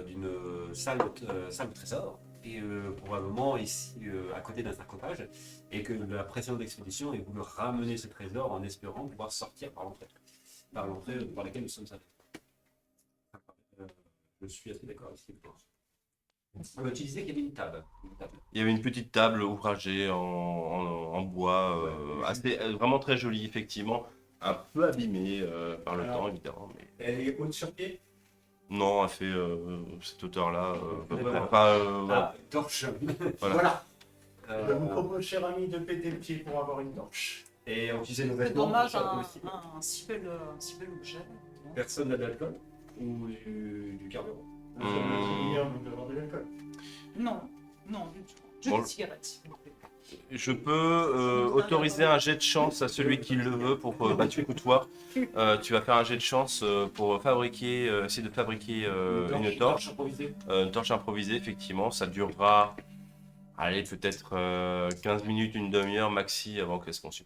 d'une salle de trésor, et probablement ici, à côté d'un sarcophage, et que la précédente expédition ait voulu ramener ce trésor en espérant pouvoir sortir par l'entrée par laquelle nous sommes allés. Je suis assez d'accord avec ce qu'il pense. Tu disais qu'il y avait une table. Il y avait une petite table ouvragée en bois, assez, vraiment très jolie, effectivement. Un peu abîmée par le Alors. temps, évidemment. Mais... Elle est haute sur pied. Non, elle fait cette hauteur-là. À peu près. D'accord. Enfin, Torche. Voilà. Je vous propose, cher ami, de péter le pied pour avoir une torche. Et on utilisait nos C'est vêtements. dommage, ça, un aussi. si bel objet. Personne n'a d'alcool ou du carburant. Je veux dire, nous devons de l'alcool. Non, non, du tout. Juste Bon. des cigarettes, s'il vous plaît. je peux autoriser un jet de chance à celui qui le veut pour du coup toi. Tu vas faire un jet de chance pour essayer de fabriquer une torche. improvisée. Une torche improvisée, effectivement. Ça durera, allez, peut-être 15 minutes, une demi-heure maxi avant qu'elle se consume.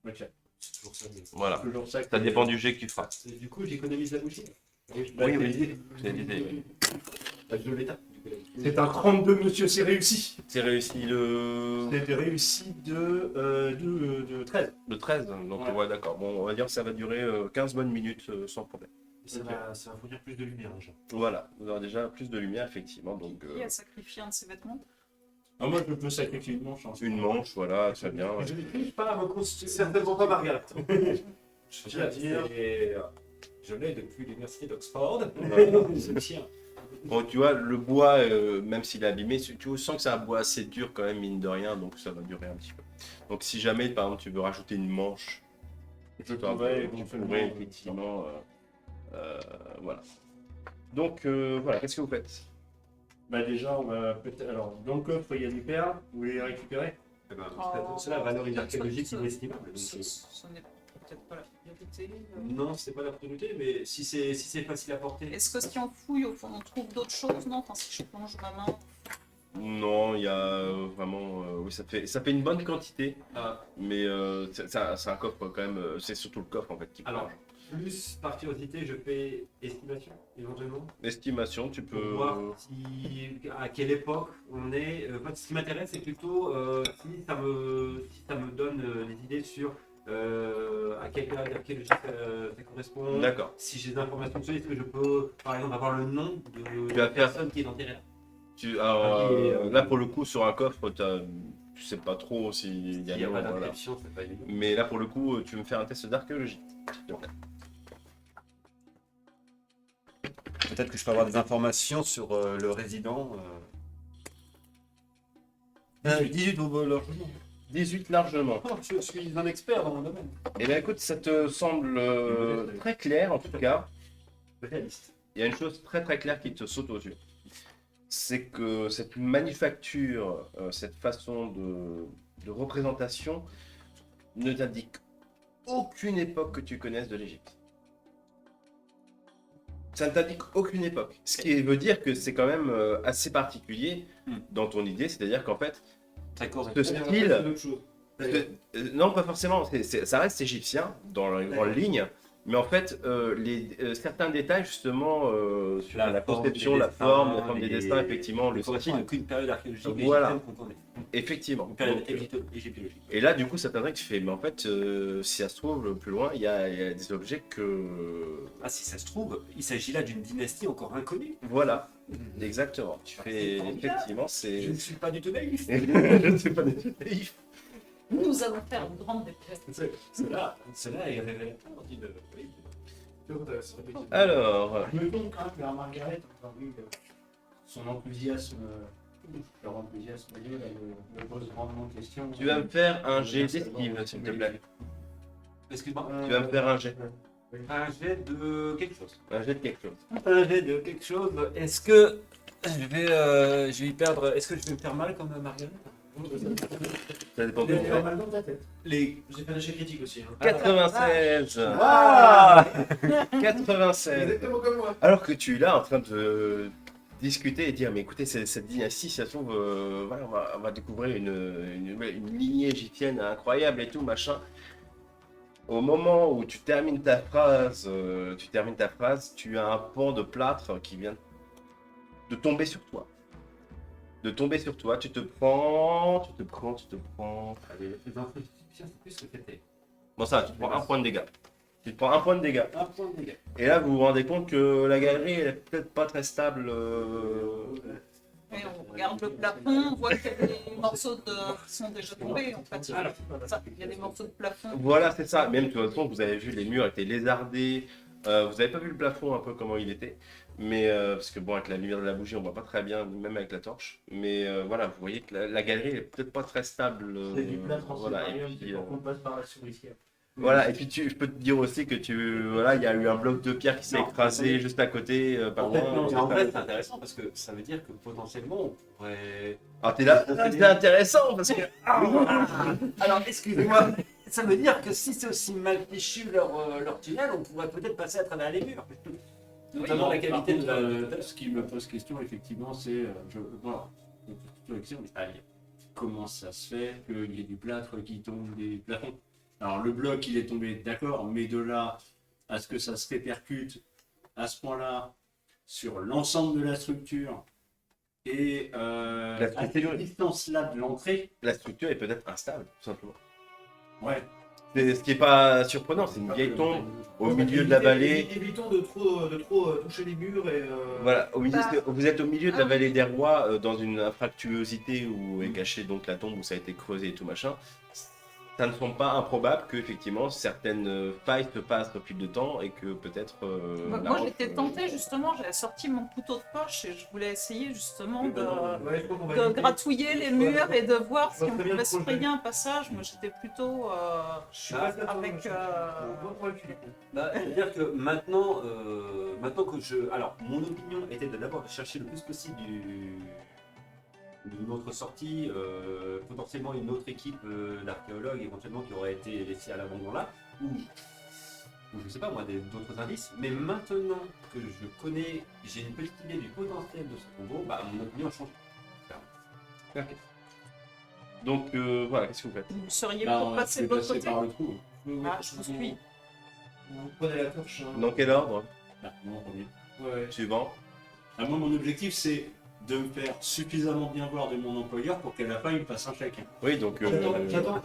Ok. C'est toujours ça. mais- Voilà. Toujours ça. Ça dépend du jet que tu feras. Et du coup, j'économise la bougie. Oui, c'est l'idée, oui. Je l'état. C'est un 32, monsieur, c'est réussi. C'est réussi C'est réussi de 13. le 13, donc Ouais. ouais, d'accord. Bon, on va dire que ça va durer 15 bonnes minutes sans problème. Ça va fournir plus de lumière déjà. Voilà, vous aurez déjà plus de lumière, effectivement. Donc, Qui a sacrifié un de ses vêtements? Ah, moi, je peux sacrifier une manche. une manche, voilà, très bien. Je n'utilise pas ma constitution. Certainement pas Margaret. Je tiens à dire. Je l'ai depuis l'université d'Oxford. Je tiens. Bon, tu vois, le bois, même s'il est abîmé, tu sens que c'est un bois assez dur quand même, mine de rien, donc ça va durer un petit peu. Donc si jamais, par exemple, tu veux rajouter une manche, Je tu pourrais pourrais éventuellement. effectivement... voilà. Donc voilà, qu'est-ce que vous faites? Bah, déjà, on va peut-être. Alors, dans le coffre, il y a des perles. Vous voulez les récupérer? Eh ben, Oh, c'est la valeur peut-être archéologique que inestimable. Ce n'est peut-être pas la priorité. Non, c'est pas la priorité, mais si c'est facile à porter. Est-ce que si on fouille, au fond, on trouve d'autres choses? Non, enfin, si je plonge ma main. Non, il y a vraiment... oui, ça fait une bonne quantité, Ah, mais c'est un coffre quand même, c'est surtout le coffre en fait qui alors, plonge. plus par curiosité, je fais estimation éventuellement. Estimation, tu Pour peux... voir à quelle époque on est. En fait, ce qui m'intéresse, c'est plutôt si ça me donne des idées sur à quelle période archéologique ça correspond. D'accord. Si j'ai des informations dessus, est-ce que je peux, par exemple, avoir le nom de Tu vas la faire- personne qui est enterrée là? Alors, Et, là, pour le coup, sur un coffre, tu sais pas trop s'il y a Il n'y a nom, pas voilà. d'inscription, c'est pas évident. Mais là, pour le coup, tu veux me faire un test d'archéologie. s'il te plaît. Peut-être que je peux avoir des informations sur le résident. 18 au largement. 18 largement. Oh, je suis un expert dans mon domaine. Eh bien, écoute, ça te semble très clair, en tout cas. Réaliste. Il y a une chose très très claire qui te saute aux yeux. C'est que cette manufacture, cette façon de représentation ne t'indique aucune époque que tu connaisses de l'Égypte. Ça ne t'indique aucune époque. Ce qui veut dire que c'est quand même assez particulier dans ton idée, c'est-à-dire qu'en fait, Très correct. ce style, C'est autre chose. non pas forcément, ça reste égyptien dans les grandes lignes, mais en fait, certains détails justement sur la conception, la forme des destins, effectivement, le correspond style, à qu'une période archéologique Voilà. égyptienne qu'on connaît. effectivement. Une période Donc, égyptologique. et là, du coup, ça t'intrigue, tu fais, mais en fait, si ça se trouve plus loin, il y a des objets que... Ah, si ça se trouve, il s'agit là d'une dynastie encore inconnue. Voilà, exactement. Tu fais, effectivement, c'est... Je ne suis pas du tout naïf. Je ne suis pas du tout naïf. Nous allons faire une grande découverte. Cela est révélateur d'une. Oui. Alors, Je me tourne quand même vers Margaret, encore vu son enthousiasme. Leur enthousiasme, elle me pose grandement de questions. tu vas me faire un jet d'esquive, s'il te plaît. Excuse-moi. Tu vas me faire un jet. Un jet de quelque chose. Un jet de quelque chose. Un jet de quelque chose. Est-ce que je vais y perdre. Est-ce que je vais me faire mal comme Margaret? Ça dépend de Tu as toi. mal dans ta tête. Les. J'ai fait un échec critique aussi. Hein. 96. Ah 96. Exactement comme moi. Alors que tu es là en train de discuter et dire, mais écoutez, cette dynastie, si ça se trouve, voilà, on va découvrir une lignée égyptienne incroyable et tout, machin. Au moment où tu termines ta phrase, tu as un pan de plâtre qui vient de tomber sur toi. Tu te prends. Allez, les institutions, c'est plus ce que c'était. Bon, ça, va, tu prends un point de dégâts. Tu te prends un point de dégâts. Un point de dégâts. Et là, vous vous rendez compte que la galerie, elle est peut-être pas très stable. Et on regarde le plafond, on voit qu'il y a des morceaux qui sont déjà tombés en fait. Il y a des morceaux de plafond. Voilà, c'est ça. Même de toute façon, vous avez vu, les murs étaient lézardés. Vous n'avez pas vu le plafond un peu comment il était. Mais parce que bon, avec la lumière de la bougie, on voit pas très bien, même avec la torche. Mais voilà, vous voyez que la galerie est peut-être pas très stable. C'est du plâtre en voilà, et céramique, puis, il faut qu'on passe par la souricière. voilà, et puis je peux te dire aussi que voilà, il y a eu un bloc de pierre qui s'est Non, écrasé juste à côté, pas En fait, loin. non, mais en fait, c'est intéressant parce que ça veut dire que potentiellement, on pourrait. Alors t'es là, c'est intéressant parce que. Alors, excusez-moi, ça veut dire que si c'est aussi mal fichu leur tunnel, on pourrait peut-être passer à travers les murs. Notamment la qualité de la. Ce qui me pose question, effectivement, c'est. Voilà. Comment ça se fait qu'il y ait du plâtre qui tombe des plafonds? Alors le bloc il est tombé, d'accord, mais de là à ce que ça se répercute à ce point-là sur l'ensemble de la structure et à cette distance-là de l'entrée, La structure est peut-être instable, tout simplement. ouais. Ce qui est pas surprenant, c'est une vieille tombe au milieu de la vallée. Évitons de trop toucher les murs et. Voilà, vous êtes au milieu de la Ah. vallée des rois, dans une infractuosité où est cachée donc la tombe où ça a été creusé et tout machin. Ça ne semble pas improbable que effectivement certaines failles se passent au fil de temps et que peut-être. la Moi roche, j'étais tentée justement, j'avais sorti mon couteau de poche et je voulais essayer justement de Ouais, je crois qu'on va de éviter. gratouiller les murs et de voir si Je vois on très bien pouvait le se projet. frayer un passage. Moi j'étais plutôt Je suis pas d'accord, avec, je- on va prendre le Philippe. Bah, c'est-à-dire que maintenant, maintenant que je. Alors, mon opinion était d'abord de chercher le plus possible d'une autre sortie, potentiellement une autre équipe d'archéologues éventuellement qui aurait été laissée à l'abandon là, ou je sais pas moi, d'autres indices. Mais maintenant que je connais, j'ai une petite idée du potentiel de ce tombeau, bah, mon opinion a changé. Donc voilà, qu'est-ce que vous faites? vous seriez Bah, pour passer de l'autre côté. par le trou. Ah, je vous suis. Vous prenez la torche. Hein. Dans quel ordre? Bah, non, premier. Ouais. Suivant. Ah, moi mon objectif c'est de me faire suffisamment bien voir de mon employeur pour qu'à la fin il me fasse un chèque. Oui, donc J'attends.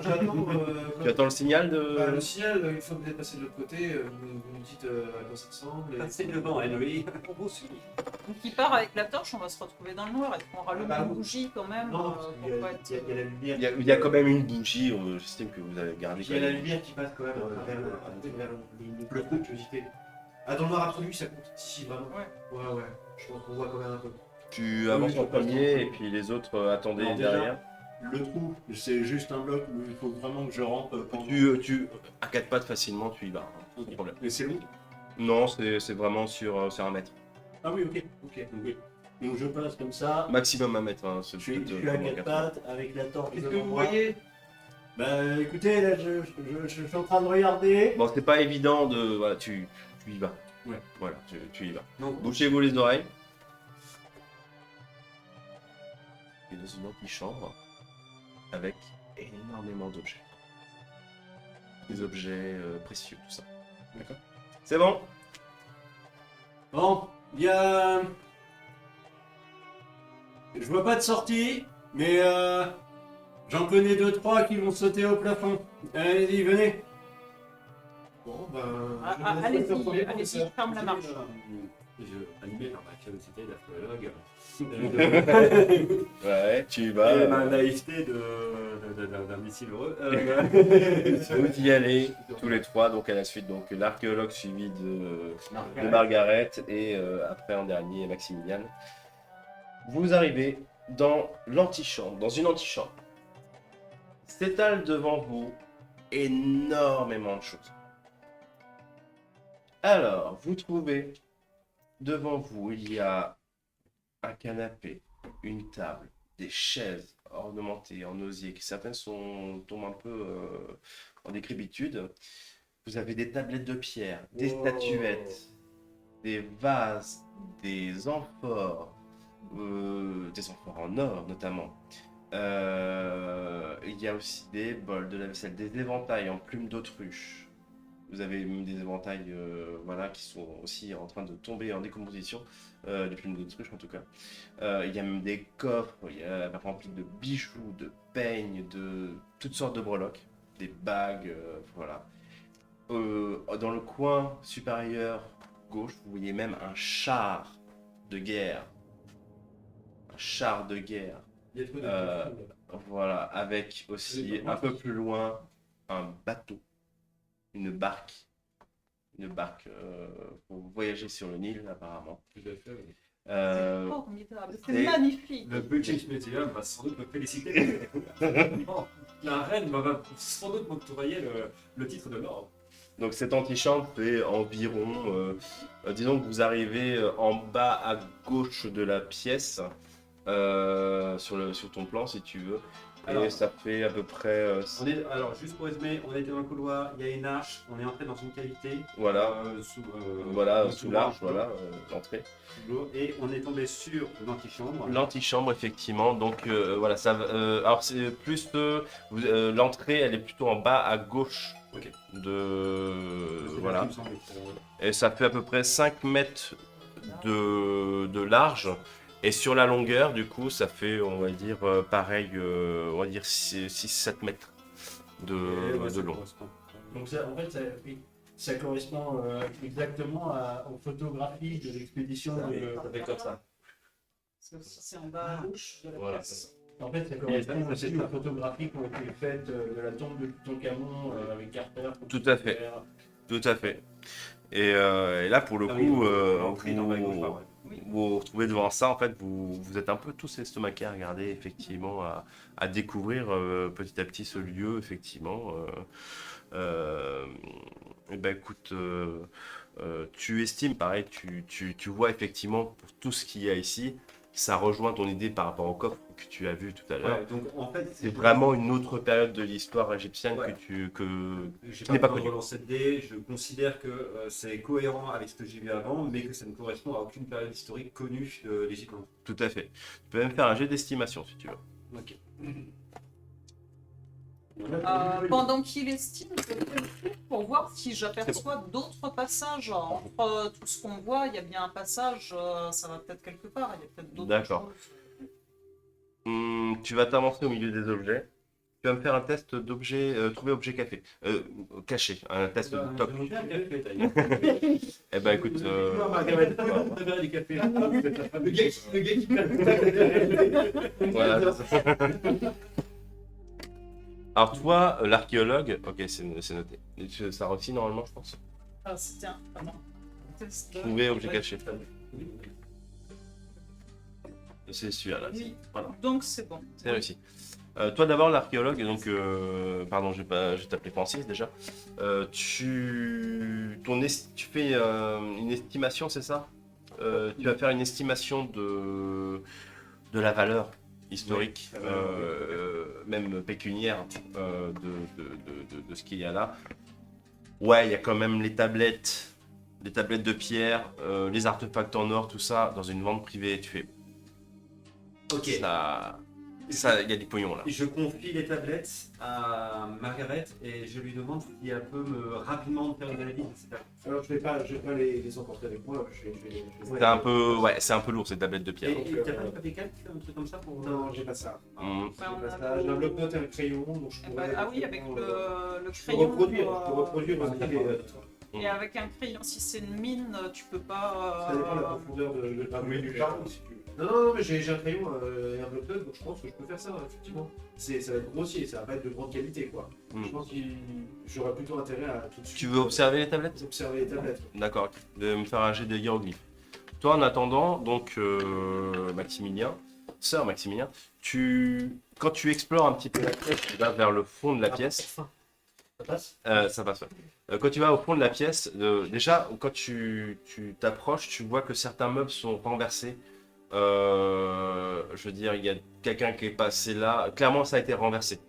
tu attends le signal de. Le signal, une fois que vous êtes passé de l'autre côté, vous me dites à quoi ça ressemble. et- C'est devant Henry. Donc il part avec la torche, on va se retrouver dans le noir. Est-ce qu'on rallume Ah, une oui. bougie quand même Non, pour pas être... il y a la lumière. Il y a quand même une bougie, j'estime que vous avez gardé. Il y a la lumière qui passe quand même à travers le truc de curiosité. Ah, dans le noir absolu, ça compte. Si, vraiment. Ouais. Ouais. Je pense qu'on voit quand même un peu. Tu avances Oui, en je passe premier en et puis les autres attendaient Alors, déjà, derrière. Le trou, c'est juste un bloc où il faut vraiment que je rentre pendant... À 4 pattes facilement, tu y vas, hein, pas de problème. Mais c'est long. Non, c'est vraiment sur 1 mètre. Ah oui, ok. Donc je passe comme ça. Maximum 1 mètre. Hein, Je suis à 4 pattes avec la torche. Qu'est-ce que devant vous moi. voyez? Bah écoutez, là je suis en train de regarder. Bon, c'est pas évident de. Voilà, tu y vas. Ouais. Voilà, tu y vas. Donc, Bouchez-vous les oreilles. Et dans une antichambre avec énormément d'objets. Des objets précieux, tout ça. D'accord? C'est bon? Bon, il y a... Je vois pas de sortie, mais j'en connais 2-3 qui vont sauter au plafond. Allez-y, venez. Bon, ben. Ah, je vais allez-y, faire le premier allez-y, professeur. ferme la marche. je animé par ma curiosité d'archéologue. Ouais, tu y Et vas. ma naïveté d'un missile heureux. Vous y allez tous les trois, donc à la suite, donc l'archéologue suivi de Margaret et après en dernier Maximilian. Vous arrivez dans l'antichambre, dans une antichambre. S'étale devant vous énormément de choses. Alors, vous trouvez devant vous, il y a un canapé, une table, des chaises ornementées en osier, qui certaines tombent un peu en décrépitude. Vous avez des tablettes de pierre, des statuettes, des vases, des amphores en or notamment. Il y a aussi des bols, de la vaisselle, des éventails en plumes d'autruche. Vous avez même des éventails voilà, qui sont aussi en train de tomber en décomposition, des plumes d'autruche en tout cas. Il y a même des coffres, il y a remplis de bijoux, de peignes, de toutes sortes de breloques, des bagues, voilà. dans le coin supérieur gauche, vous voyez même un char de guerre. Un char de guerre. Il y a trop de Euh, profond, là. Voilà, avec aussi un peu plus loin un bateau, une barque. Une barque pour voyager sur le Nil, apparemment. Tout à fait, oui. Euh, C'est formidable, et- c'est magnifique. Le British Museum va sans doute me féliciter. La reine va sans doute m'octroyer le titre de l'ordre. Donc cette antichambre fait environ, disons que vous arrivez en bas à gauche de la pièce, sur ton plan si tu veux, et Alors- ça fait à peu près, Alors, juste pour résumer, on était dans un couloir, il y a une arche, on est entré dans une cavité. voilà, sous l'arche, voilà, l'entrée. Sous l'eau, et on est tombé sur l'antichambre. L'antichambre effectivement, donc voilà, ça, alors c'est plus, l'entrée elle est plutôt en bas à gauche Ok. de, C'est voilà. ce qui me semblait. Et ça fait à peu près 5 mètres de large. Et sur la longueur, du coup, ça fait, on va dire, pareil, on va dire 6-7 mètres Et ouais, de ça long. correspond. Donc ça, en fait, oui, ça correspond exactement aux photographies de l'expédition. Ça fait comme ça. C'est en bas à gauche de la Voilà. pièce. En fait, ça correspond aussi aux photographies qui ont été faites de la tombe de Toutankhamon avec Carter. Tout à fait. Tout à fait. Et là, pour le Ah coup, oui, l'entrée dans la gauche, pas vrai. vous vous retrouvez devant ça, en fait, vous êtes un peu tous estomaqués à regarder, effectivement, à découvrir petit à petit ce lieu, effectivement. Et ben écoute, tu estimes, pareil, tu vois effectivement pour tout ce qu'il y a ici, ça rejoint ton idée par rapport au coffre que tu as vu tout à l'heure. Ouais, donc en fait, C'est vraiment une autre période de l'histoire égyptienne Ouais. que j'ai n'est pas pas besoin de connu. relancer de dés, je considère que c'est cohérent avec ce que j'ai vu avant, mais que ça ne correspond à aucune période historique connue de l'Égypte. tout à fait. Tu peux même faire un jet d'estimation si tu veux. Ok. Pendant qu'il estime, je fais le tour pour voir si j'aperçois d'autres passages. Entre tout ce qu'on voit, il y a bien un passage, ça va peut-être quelque part, il y a peut-être d'autres D'accord. choses. Tu vas t'avancer au milieu des objets. Tu vas me faire un test d'objet, trouver objet café. Caché, un test de toc. Eh ben écoute, Le gars qui voilà, c'est ça. Alors toi, l'archéologue, ok, c'est noté. Ça réussit normalement, je pense. Ah, c'était un test de- Trouver objet Ouais. caché. C'est celui-là, là. Oui, Voilà, donc c'est bon. c'est réussi. Toi d'abord, l'archéologue, donc, pardon, je vais t'appeler Francis déjà. Tu fais une estimation, c'est ça? Tu vas faire une estimation de la valeur historique, même pécuniaire, de ce qu'il y a là. Ouais, il y a quand même les tablettes de pierre, les artefacts en or, tout ça, dans une vente privée. Tu fais Ok. ça, il y a du pognon là. Je confie les tablettes à Margaret et je lui demande si elle peut rapidement me faire une analyse, etc. Alors, je vais pas les emporter avec moi. Je vais les- C'est un peu, ouais, c'est un peu lourd ces tablettes de pierre. Et t'as pas de papier calque, un truc comme ça pour. Non, j'ai pas ça. Hmm. Ouais, J'ai on pas a ça. J'ai un bloc-notes et un crayon, donc je Eh pourrais. ben, ah oui, avec le Je peux crayon. reproduire aussi Et avec un crayon, si c'est une mine, tu peux pas. Ça dépend de la profondeur de gravure du charbon, si tu veux. Non, mais j'ai un crayon et un bloc-notes, donc je pense que je peux faire ça, effectivement. Ça va être grossier, ça va pas être de grande qualité, quoi. Mm. Je pense que j'aurais plutôt intérêt à tout de suite Tu veux observer les tablettes? observer les tablettes. D'accord, ok. De me faire un jet de hiéroglyphes. Toi, en attendant, donc, Maximilien, sœur Maximilien, quand tu explores un petit peu la pièce, tu vas vers le fond de la pièce. Ça passe? Ça passe, ouais. Quand tu vas au fond de la pièce, déjà, quand tu t'approches, tu vois que certains meubles sont renversés. Je veux dire, il y a quelqu'un qui est passé là. Clairement, ça a été renversé.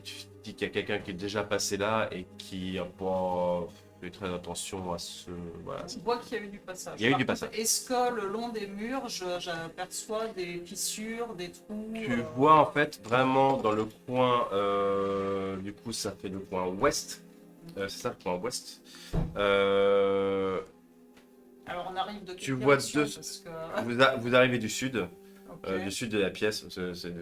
Tu te dis qu'il y a quelqu'un qui est déjà passé là et qui n'a pas fait très attention à ce. Voilà. On voit qu'il y a eu du passage. Il y a eu Par du contre, passage. Est-ce que le long des murs, j'aperçois des fissures, des trous Tu vois en fait vraiment dans le coin, du coup ça fait le coin ouest, c'est ça le coin ouest. Alors on arrive de quelle Tu vois direction, deux- parce que... Vous arrivez du sud, Ok. du sud de la pièce.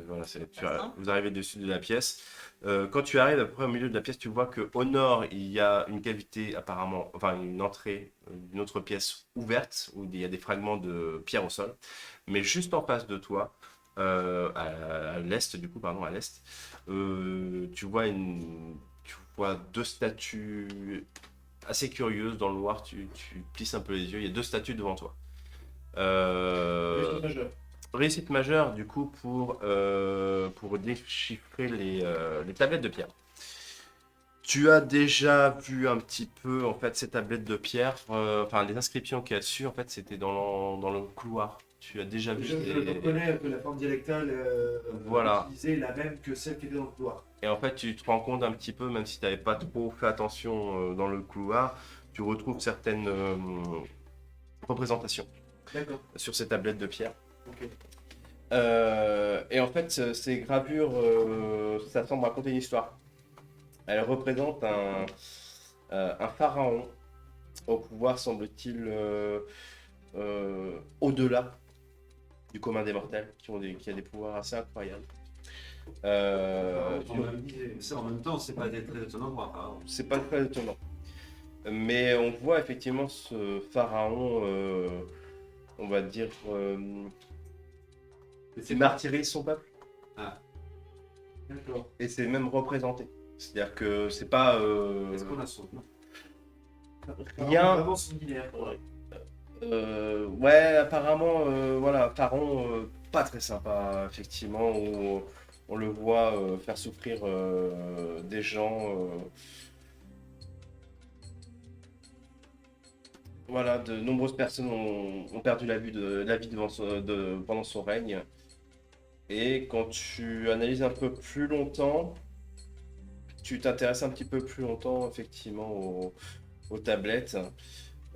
Voilà, D'accord. vous arrivez du sud de la pièce. Quand tu arrives à peu près au milieu de la pièce, tu vois qu'au nord, il y a une cavité apparemment, enfin une entrée d'une autre pièce ouverte où il y a des fragments de pierre au sol. Mais juste en face de toi, à l'est, du coup, pardon, à l'est, tu vois deux statues assez curieuses dans le noir. Tu plisses un peu les yeux. Il y a deux statues devant toi. Réussite majeure, du coup, pour déchiffrer les tablettes de pierre. Tu as déjà vu un petit peu, en fait, ces tablettes de pierre, enfin, les inscriptions qu'il y a dessus, en fait, c'était dans le couloir. Tu as déjà vu Je ces... reconnais que la forme dialectale Voilà. utilisée est la même que celle qui était dans le couloir. Et en fait, tu te rends compte un petit peu, même si tu n'avais pas trop fait attention dans le couloir, tu retrouves certaines représentations D'accord. sur ces tablettes de pierre. Ok. Et en fait, ces gravures, ça semble raconter une histoire. Elles représentent un pharaon au pouvoir, semble-t-il, au-delà du commun des mortels, qui a des pouvoirs assez incroyables. Ça, en même temps, c'est pas très étonnant pour un pharaon. C'est pas très étonnant. Mais on voit effectivement ce pharaon, on va dire, C'est martyriser son peuple. D'accord. Et c'est même représenté. C'est-à-dire que c'est pas. Est-ce qu'on a son nom? Rien. Vraiment similaire. Ouais, apparemment, voilà, pharaon pas très sympa, effectivement. On le voit faire souffrir des gens. Voilà, de nombreuses personnes ont perdu la vie pendant son règne. Et quand tu analyses un peu plus longtemps, tu t'intéresses un petit peu plus longtemps, effectivement, aux tablettes.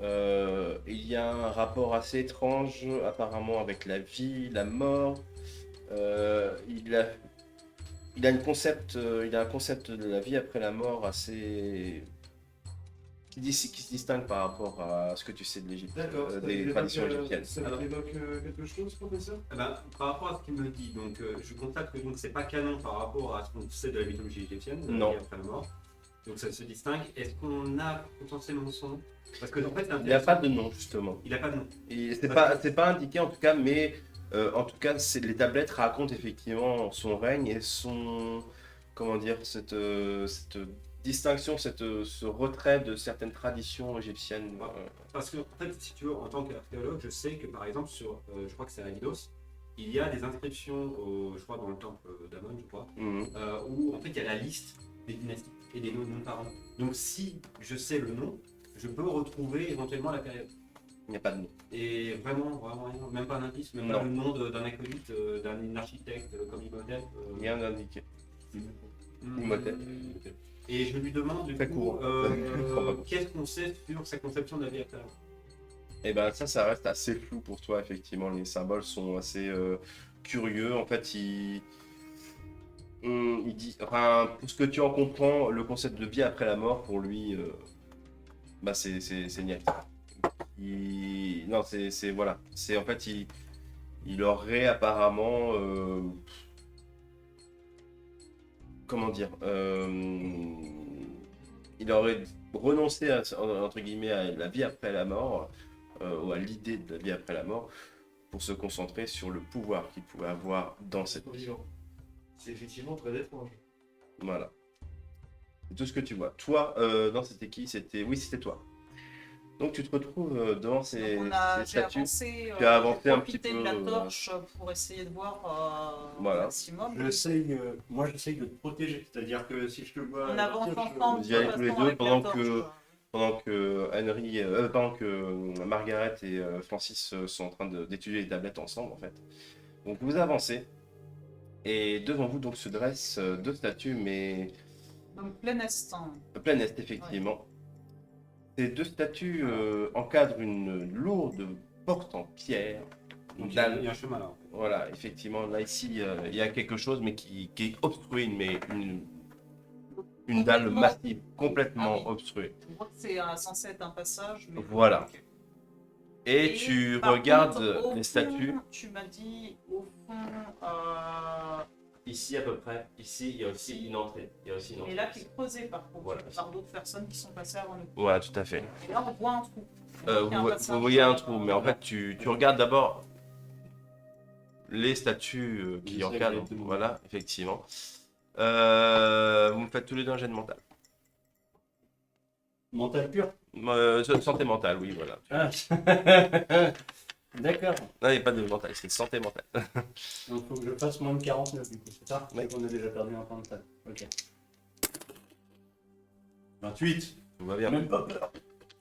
Il y a un rapport assez étrange, apparemment, avec la vie, la mort. Il a un concept de la vie après la mort assez qui se distingue par rapport à ce que tu sais de l'Égypte, D'accord. des traditions égyptiennes. Ça évoque quelque chose, professeur? Eh ben, par rapport à ce qu'il me dit, donc je constate que donc c'est pas canon par rapport à ce qu'on sait de la mythologie égyptienne, Non. après la mort. Donc ça se distingue. Est-ce qu'on a potentiellement son nom? Parce que en fait, Il n'y a pas de nom, justement. Il n'a pas de nom. C'est pas indiqué en tout cas, mais en tout cas, les tablettes racontent effectivement son règne et son, comment dire, cette distinction, ce retrait de certaines traditions égyptiennes. Parce que, en fait, si tu veux, en tant qu'archéologue, je sais que par exemple, sur, je crois que c'est à Abydos, il y a des inscriptions, je crois, dans le temple d'Amon, je crois, où en fait il y a la liste des dynasties et des noms de parents. Donc si je sais le nom, je peux retrouver éventuellement la période. Il n'y a pas de nom. Et vraiment rien, même pas un indice, même pas le nom d'un acolyte, d'un architecte comme Imhotep. Rien d'indiqué. Imhotep. Et je lui demande du Très coup, courant. qu'est-ce qu'on sait sur sa conception de la vie après la mort. Et ben ça reste assez flou pour toi, effectivement. Les symboles sont assez curieux. En fait, il dit, enfin, pour ce que tu en comprends, le concept de vie après la mort, pour lui, bah c'est niette. Non, voilà. C'est en fait, il aurait apparemment, comment dire, il aurait renoncé entre guillemets à la vie après la mort, ou à l'idée de la vie après la mort, pour se concentrer sur le pouvoir qu'il pouvait avoir dans cette vie. C'est effectivement très étrange. Voilà. C'est tout ce que tu vois. Toi, non, c'était qui? Oui, c'était toi. Donc tu te retrouves devant ces statues. Tu as avancé un petit peu. De la torche pour essayer de voir Voilà. au maximum. Moi j'essaye de te protéger, c'est-à-dire que si je te vois. On avance ensemble. Vous y allez tous les deux avec la pendant que Margaret et Francis sont en train d'étudier les tablettes ensemble en fait. Donc vous avancez et devant vous donc se dressent deux statues mais Donc plein est. plein est effectivement. Ces deux statues encadrent une lourde porte en pierre. Donc Dalle. il y a un chemin là. Voilà, effectivement, là ici, il y a quelque chose, mais qui est obstrué, mais une dalle Complètement. massive, complètement Ah oui. obstruée. Je crois que c'est censé être un passage. Mais... Voilà. Ok. Et tu par regardes contre, au les fond, statues. Tu m'as dit, au fond, Ici à peu près. Ici, il y a aussi une entrée. Il y a aussi une et entrée. là qui est creusé par contre, Voilà. par d'autres personnes qui sont passées avant nous. Voilà, tout à fait. Et là, on voit un trou. Vous voyez un trou, mais en fait, tu regardes d'abord les statues qui Les encadrent. squelettes. Voilà, effectivement. Vous me faites tous les deux un jet de mental. Mental pur. Santé mentale, oui, voilà. Ah. D'accord. Non, il n'y a pas de mental, c'est santé mentale. Donc faut que je fasse moins de 49 du coup, c'est ça? Oui. On a déjà perdu un point de table. Ok. 28. Tout va bien. Même pas peur.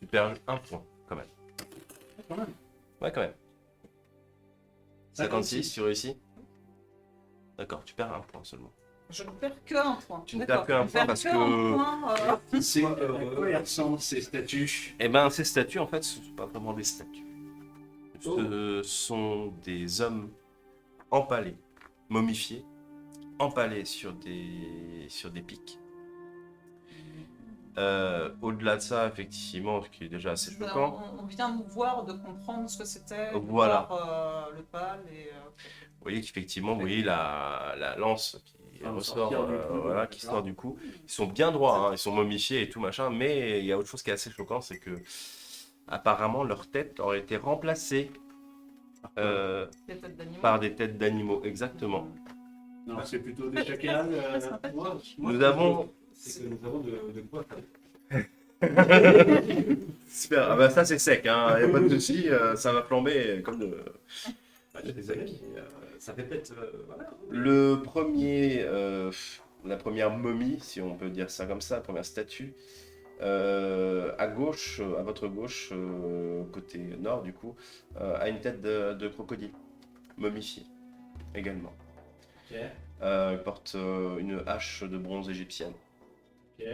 Tu perds un point, quand même. Quand même. Ouais, quand même. 56, tu réussis? D'accord, tu perds un point seulement. Je ne perds qu'un point. Tu ne D'accord. perds qu'un Je point perds parce qu'un que- point, C'est à quoi ils ressemblent ces statues? Eh ben, ces statues, en fait, ce ne sont pas vraiment des statues. Ce sont des hommes empalés, momifiés, empalés sur des pics. Au-delà de ça, effectivement, ce qui est déjà assez choquant, on vient nous voir de comprendre ce que c'était, de Voilà. voir le pal et vous voyez qu'effectivement, vous voyez la lance qui ressort, sortir du cou, voilà, qui d'accord. sort du cou. Ils sont bien droits, hein, ils sont momifiés et tout machin, mais il y a autre chose qui est assez choquant, c'est que apparemment leur tête aurait été remplacée des têtes d'animaux. par des têtes d'animaux, exactement. Non, c'est plutôt des chacals. Nous avons... C'est que nous avons de quoi faire. Super, ah bah ça c'est sec, hein, y a pas de souci, ça va flamber comme de... J'ai des amis, ça fait peut-être. Voilà. Le premier, la première momie, si on peut dire ça comme ça, la première statue, à gauche, à votre gauche, côté nord du coup, a une tête de crocodile, momifiée également. Ok. Il porte une hache de bronze égyptienne. Ok.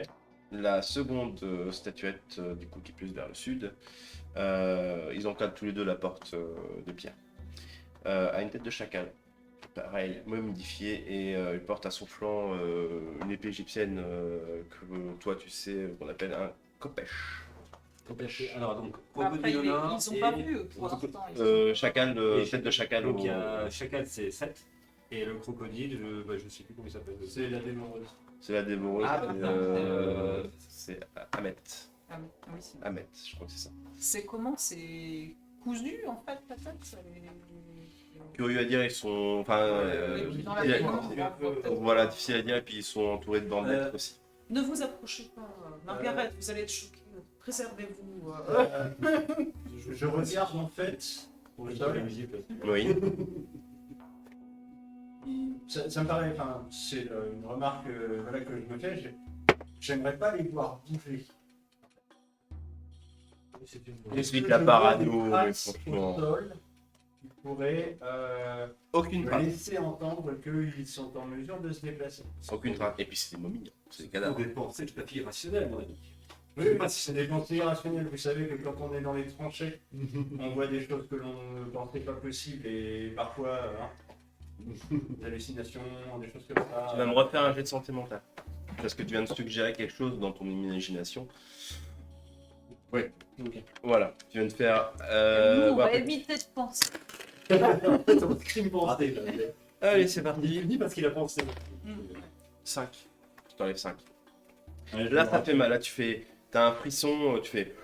La seconde statuette, du coup, qui est plus vers le sud, ils encadrent tous les deux la porte de pierre. A une tête de chacal, pareil, momifiée, et il porte à son flanc une épée égyptienne que toi tu sais qu'on appelle un kopech. Alors donc, Après, crocodile au nord. ils n'ont pas vu pour l'instant. Chacal, Et tête de chacal. Donc il y a chacal, c'est 7. Et le crocodile, je sais plus comment il s'appelle. C'est la démoreuse. C'est la dévoreuse. Ah, putain. C'est Ahmet. Ah oui, c'est- Ahmet, je crois que c'est ça. C'est comment? C'est cousu en fait, la tête ça les- Curieux à dire, ils sont. Enfin, dans la difficile à- pénombre, on voit peut-être. voilà, difficile à dire, et puis ils sont entourés de bandelettes aussi. Ne vous approchez pas, Margaret, vous allez être choquée. Préservez-vous. Je regarde en fait. Pour le sol. Oui. Ça me paraît, enfin, c'est une remarque voilà, que je me fais. J'aimerais pas les voir bouger. Explique la parano, mais trace franchement. au sol qui pourrait Aucune me trace. laisser entendre qu'ils sont en mesure de se déplacer. Aucune trace. Et puis c'est des momies, hein. C'est des Vous cadavres. des pensées tout à fait irrationnelles, mon ami. Oui, mais c'est des pensées irrationnelles. Vous savez que quand on est dans les tranchées, on voit des choses que l'on ne pensait pas possibles et parfois des hallucinations, des choses comme ça. Tu vas me refaire un jet de santé mentale. Parce que tu viens de suggérer quelque chose dans ton imagination. Oui. Ok. Voilà, tu viens de faire. Nous, on bah, va éviter de penser. Ton crime pensé, là. Allez, c'est Il parti. dit parce qu'il a pensé. 5. Tu t'enlèves 5. Ouais, Là, je ça me fait mal. Là, tu fais. T'as un frisson, tu fais.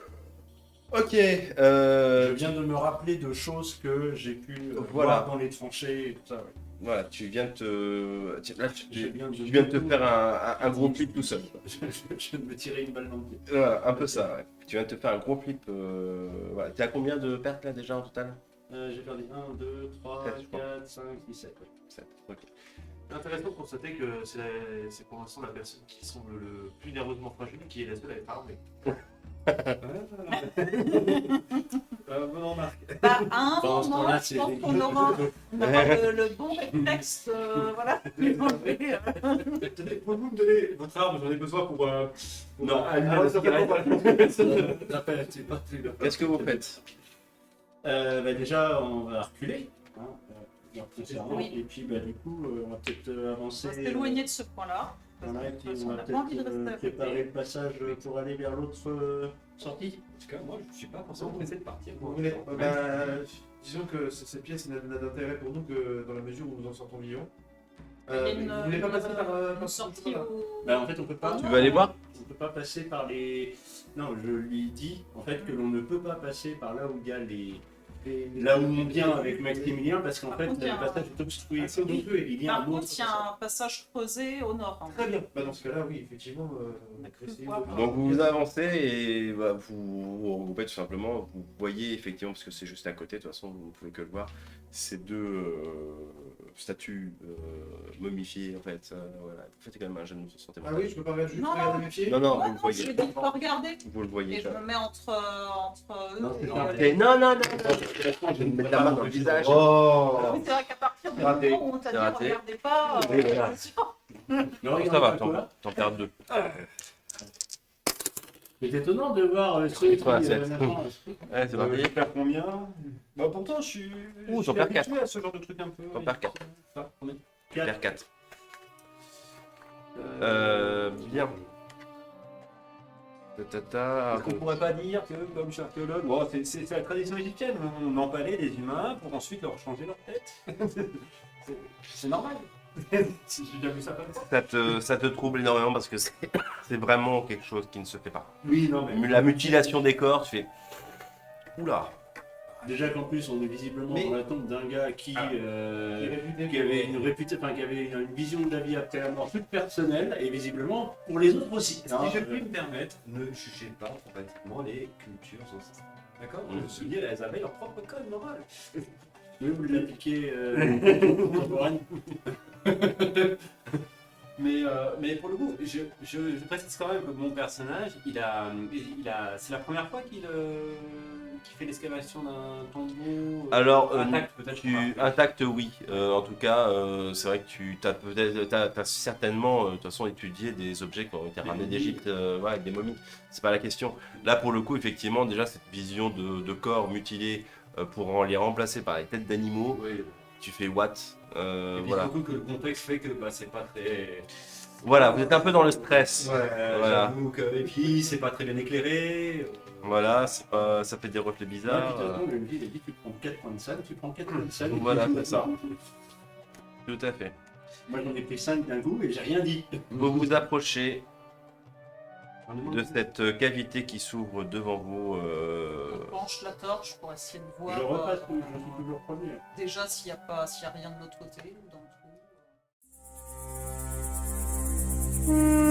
Ok. Je viens de me rappeler de choses que j'ai pu Voilà. voir dans les tranchées et tout ça. Ouais. Voilà, tu viens de te. Là, J'ai bien tu viens de te faire un gros flip tout seul. Je viens de me tirer une balle dans le pied. Voilà, un peu ça, ouais. Tu viens de te faire un gros flip. Voilà. T'es à combien de pertes là déjà en total? J'ai perdu 1, 2, 3, Sept, je crois. 4, 5, 6, 7. 7. Ok. Intéressant de constater que c'est pour l'instant la personne qui semble le plus nerveusement fragile qui est la seule à être armée. Bonne remarque. Bah, à un Pendant ce moment, temps-là, je c'est pense les- qu'on aura le bon réflexe. Voilà. Tenez, pouvez-vous me donner votre arme? J'en ai besoin pour Non, allumer alors, la ça cigarette. c'est pas plus là. Qu'est-ce que vous faites? Bah déjà, on va reculer. Hein, concernant, Oui. Et puis, bah, du coup, on va peut-être On avancer. va s'éloigner de ce point-là. Il y en a qui On vont n'a pas envie de peut-être rester à préparer côté. le passage pour aller vers l'autre sortie. En tout cas, moi, je ne suis pas forcément pressé de partir. Vous voulez, disons que cette pièce n'a d'intérêt pour nous que dans la mesure où nous en sortons vivants. Il y a Vous voulez pas passer par une ce sortie chemin-là au... Bah, en fait, on peut pas. Tu veux aller voir? On peut pas passer par les. Non, je lui dis en fait que l'on ne peut pas passer par là où il y a les. Là où on vient avec Maximilien, parce qu'en Par fait, contre, il y a le un- passage est obstrué. Ah, c'est obstrué. Il y a Par un contre, autre il y a un passage creusé au nord. hein. Très bien. Bah, dans ce cas-là, oui, effectivement. On a cru essayez voir. de- Donc vous avancez et bah, vous vous regroupez tout simplement. Vous voyez effectivement, parce que c'est juste à côté, de toute façon vous ne pouvez que le voir, ces deux statues momifiées en fait. Voilà. Vous faites quand même un jeu de santé Ah mentale. oui, je peux pas juste Non, regarder mes pieds. Non, non, Ouais, vous le non, je voyez. lui ai dit de pas regarder. Vous le voyez. Et je ça. me mets entre eux. Non, c'est et, ça. Et non, non, non, je vais me mettre la main dans le visage. Oh Oui, c'est vrai qu'à partir du Raté. moment où on t'a C'est dit raté. regardez pas, Oui, voilà. attention. Non, Ça va, t'en perds deux. C'est étonnant de voir ceux qui. 87. machin, Ouais, c'est parti. faire combien? Bah, pourtant, je suis. Ouh, je t'en suis perds habitué à ce genre de truc un peu. T'en perds 4. Ah, combien? Perds 4. Bien. Est-ce qu'on pourrait pas dire que, comme je suis archéologue, bon, c'est la tradition égyptienne, on empalait des humains pour ensuite leur changer leur tête. C'est normal. J'ai déjà vu ça comme ça. Ça te trouble énormément parce que c'est vraiment quelque chose qui ne se fait pas. Oui, non, mais. La mutilation des corps, tu fais. Oula. Déjà qu'en plus, on est visiblement Mais- dans la tombe d'un gars qui avait une une vision de la vie après la mort toute personnelle et visiblement pour les autres aussi. Si je puis me permettre, ne jugez pas automatiquement les cultures ancestrales. D'accord? Je me souviens, elles avaient leur propre code moral. Oui, vous l'appliquez contemporaine. Mais pour le coup, je précise quand même que mon personnage, c'est la première fois qu'il fait l'excavation d'un tombeau. Alors, intact, peut-être. intact, oui. En tout cas, c'est vrai que tu as certainement, de toute façon, étudié des objets qui ont été Des ramenés momies. d'Égypte, ouais, avec des momies. C'est pas la question. Là, pour le coup, effectivement, déjà, cette vision de corps mutilés pour les remplacer par les têtes d'animaux, Oui. tu fais what? Et puis Voilà. surtout que le contexte fait que bah, c'est pas très. Voilà, vous êtes un peu dans le stress. Ouais, Voilà. j'avoue que. Et puis c'est pas très bien éclairé. Voilà, ça fait des reflets Là, bizarres. de toute façon, le guide a dit tu prends 4 points de salle, tu prends 4 points de salle. et Voilà, tu joues c'est ça. maintenant. Tout à fait. Moi j'en ai pris 5 d'un coup et j'ai rien dit. Vous vous approchez de cette cavité qui s'ouvre devant vous. Je penche la torche pour essayer de voir Je repasse, je suis toujours premier. déjà s'il y a rien de l'autre côté ou dans le trou.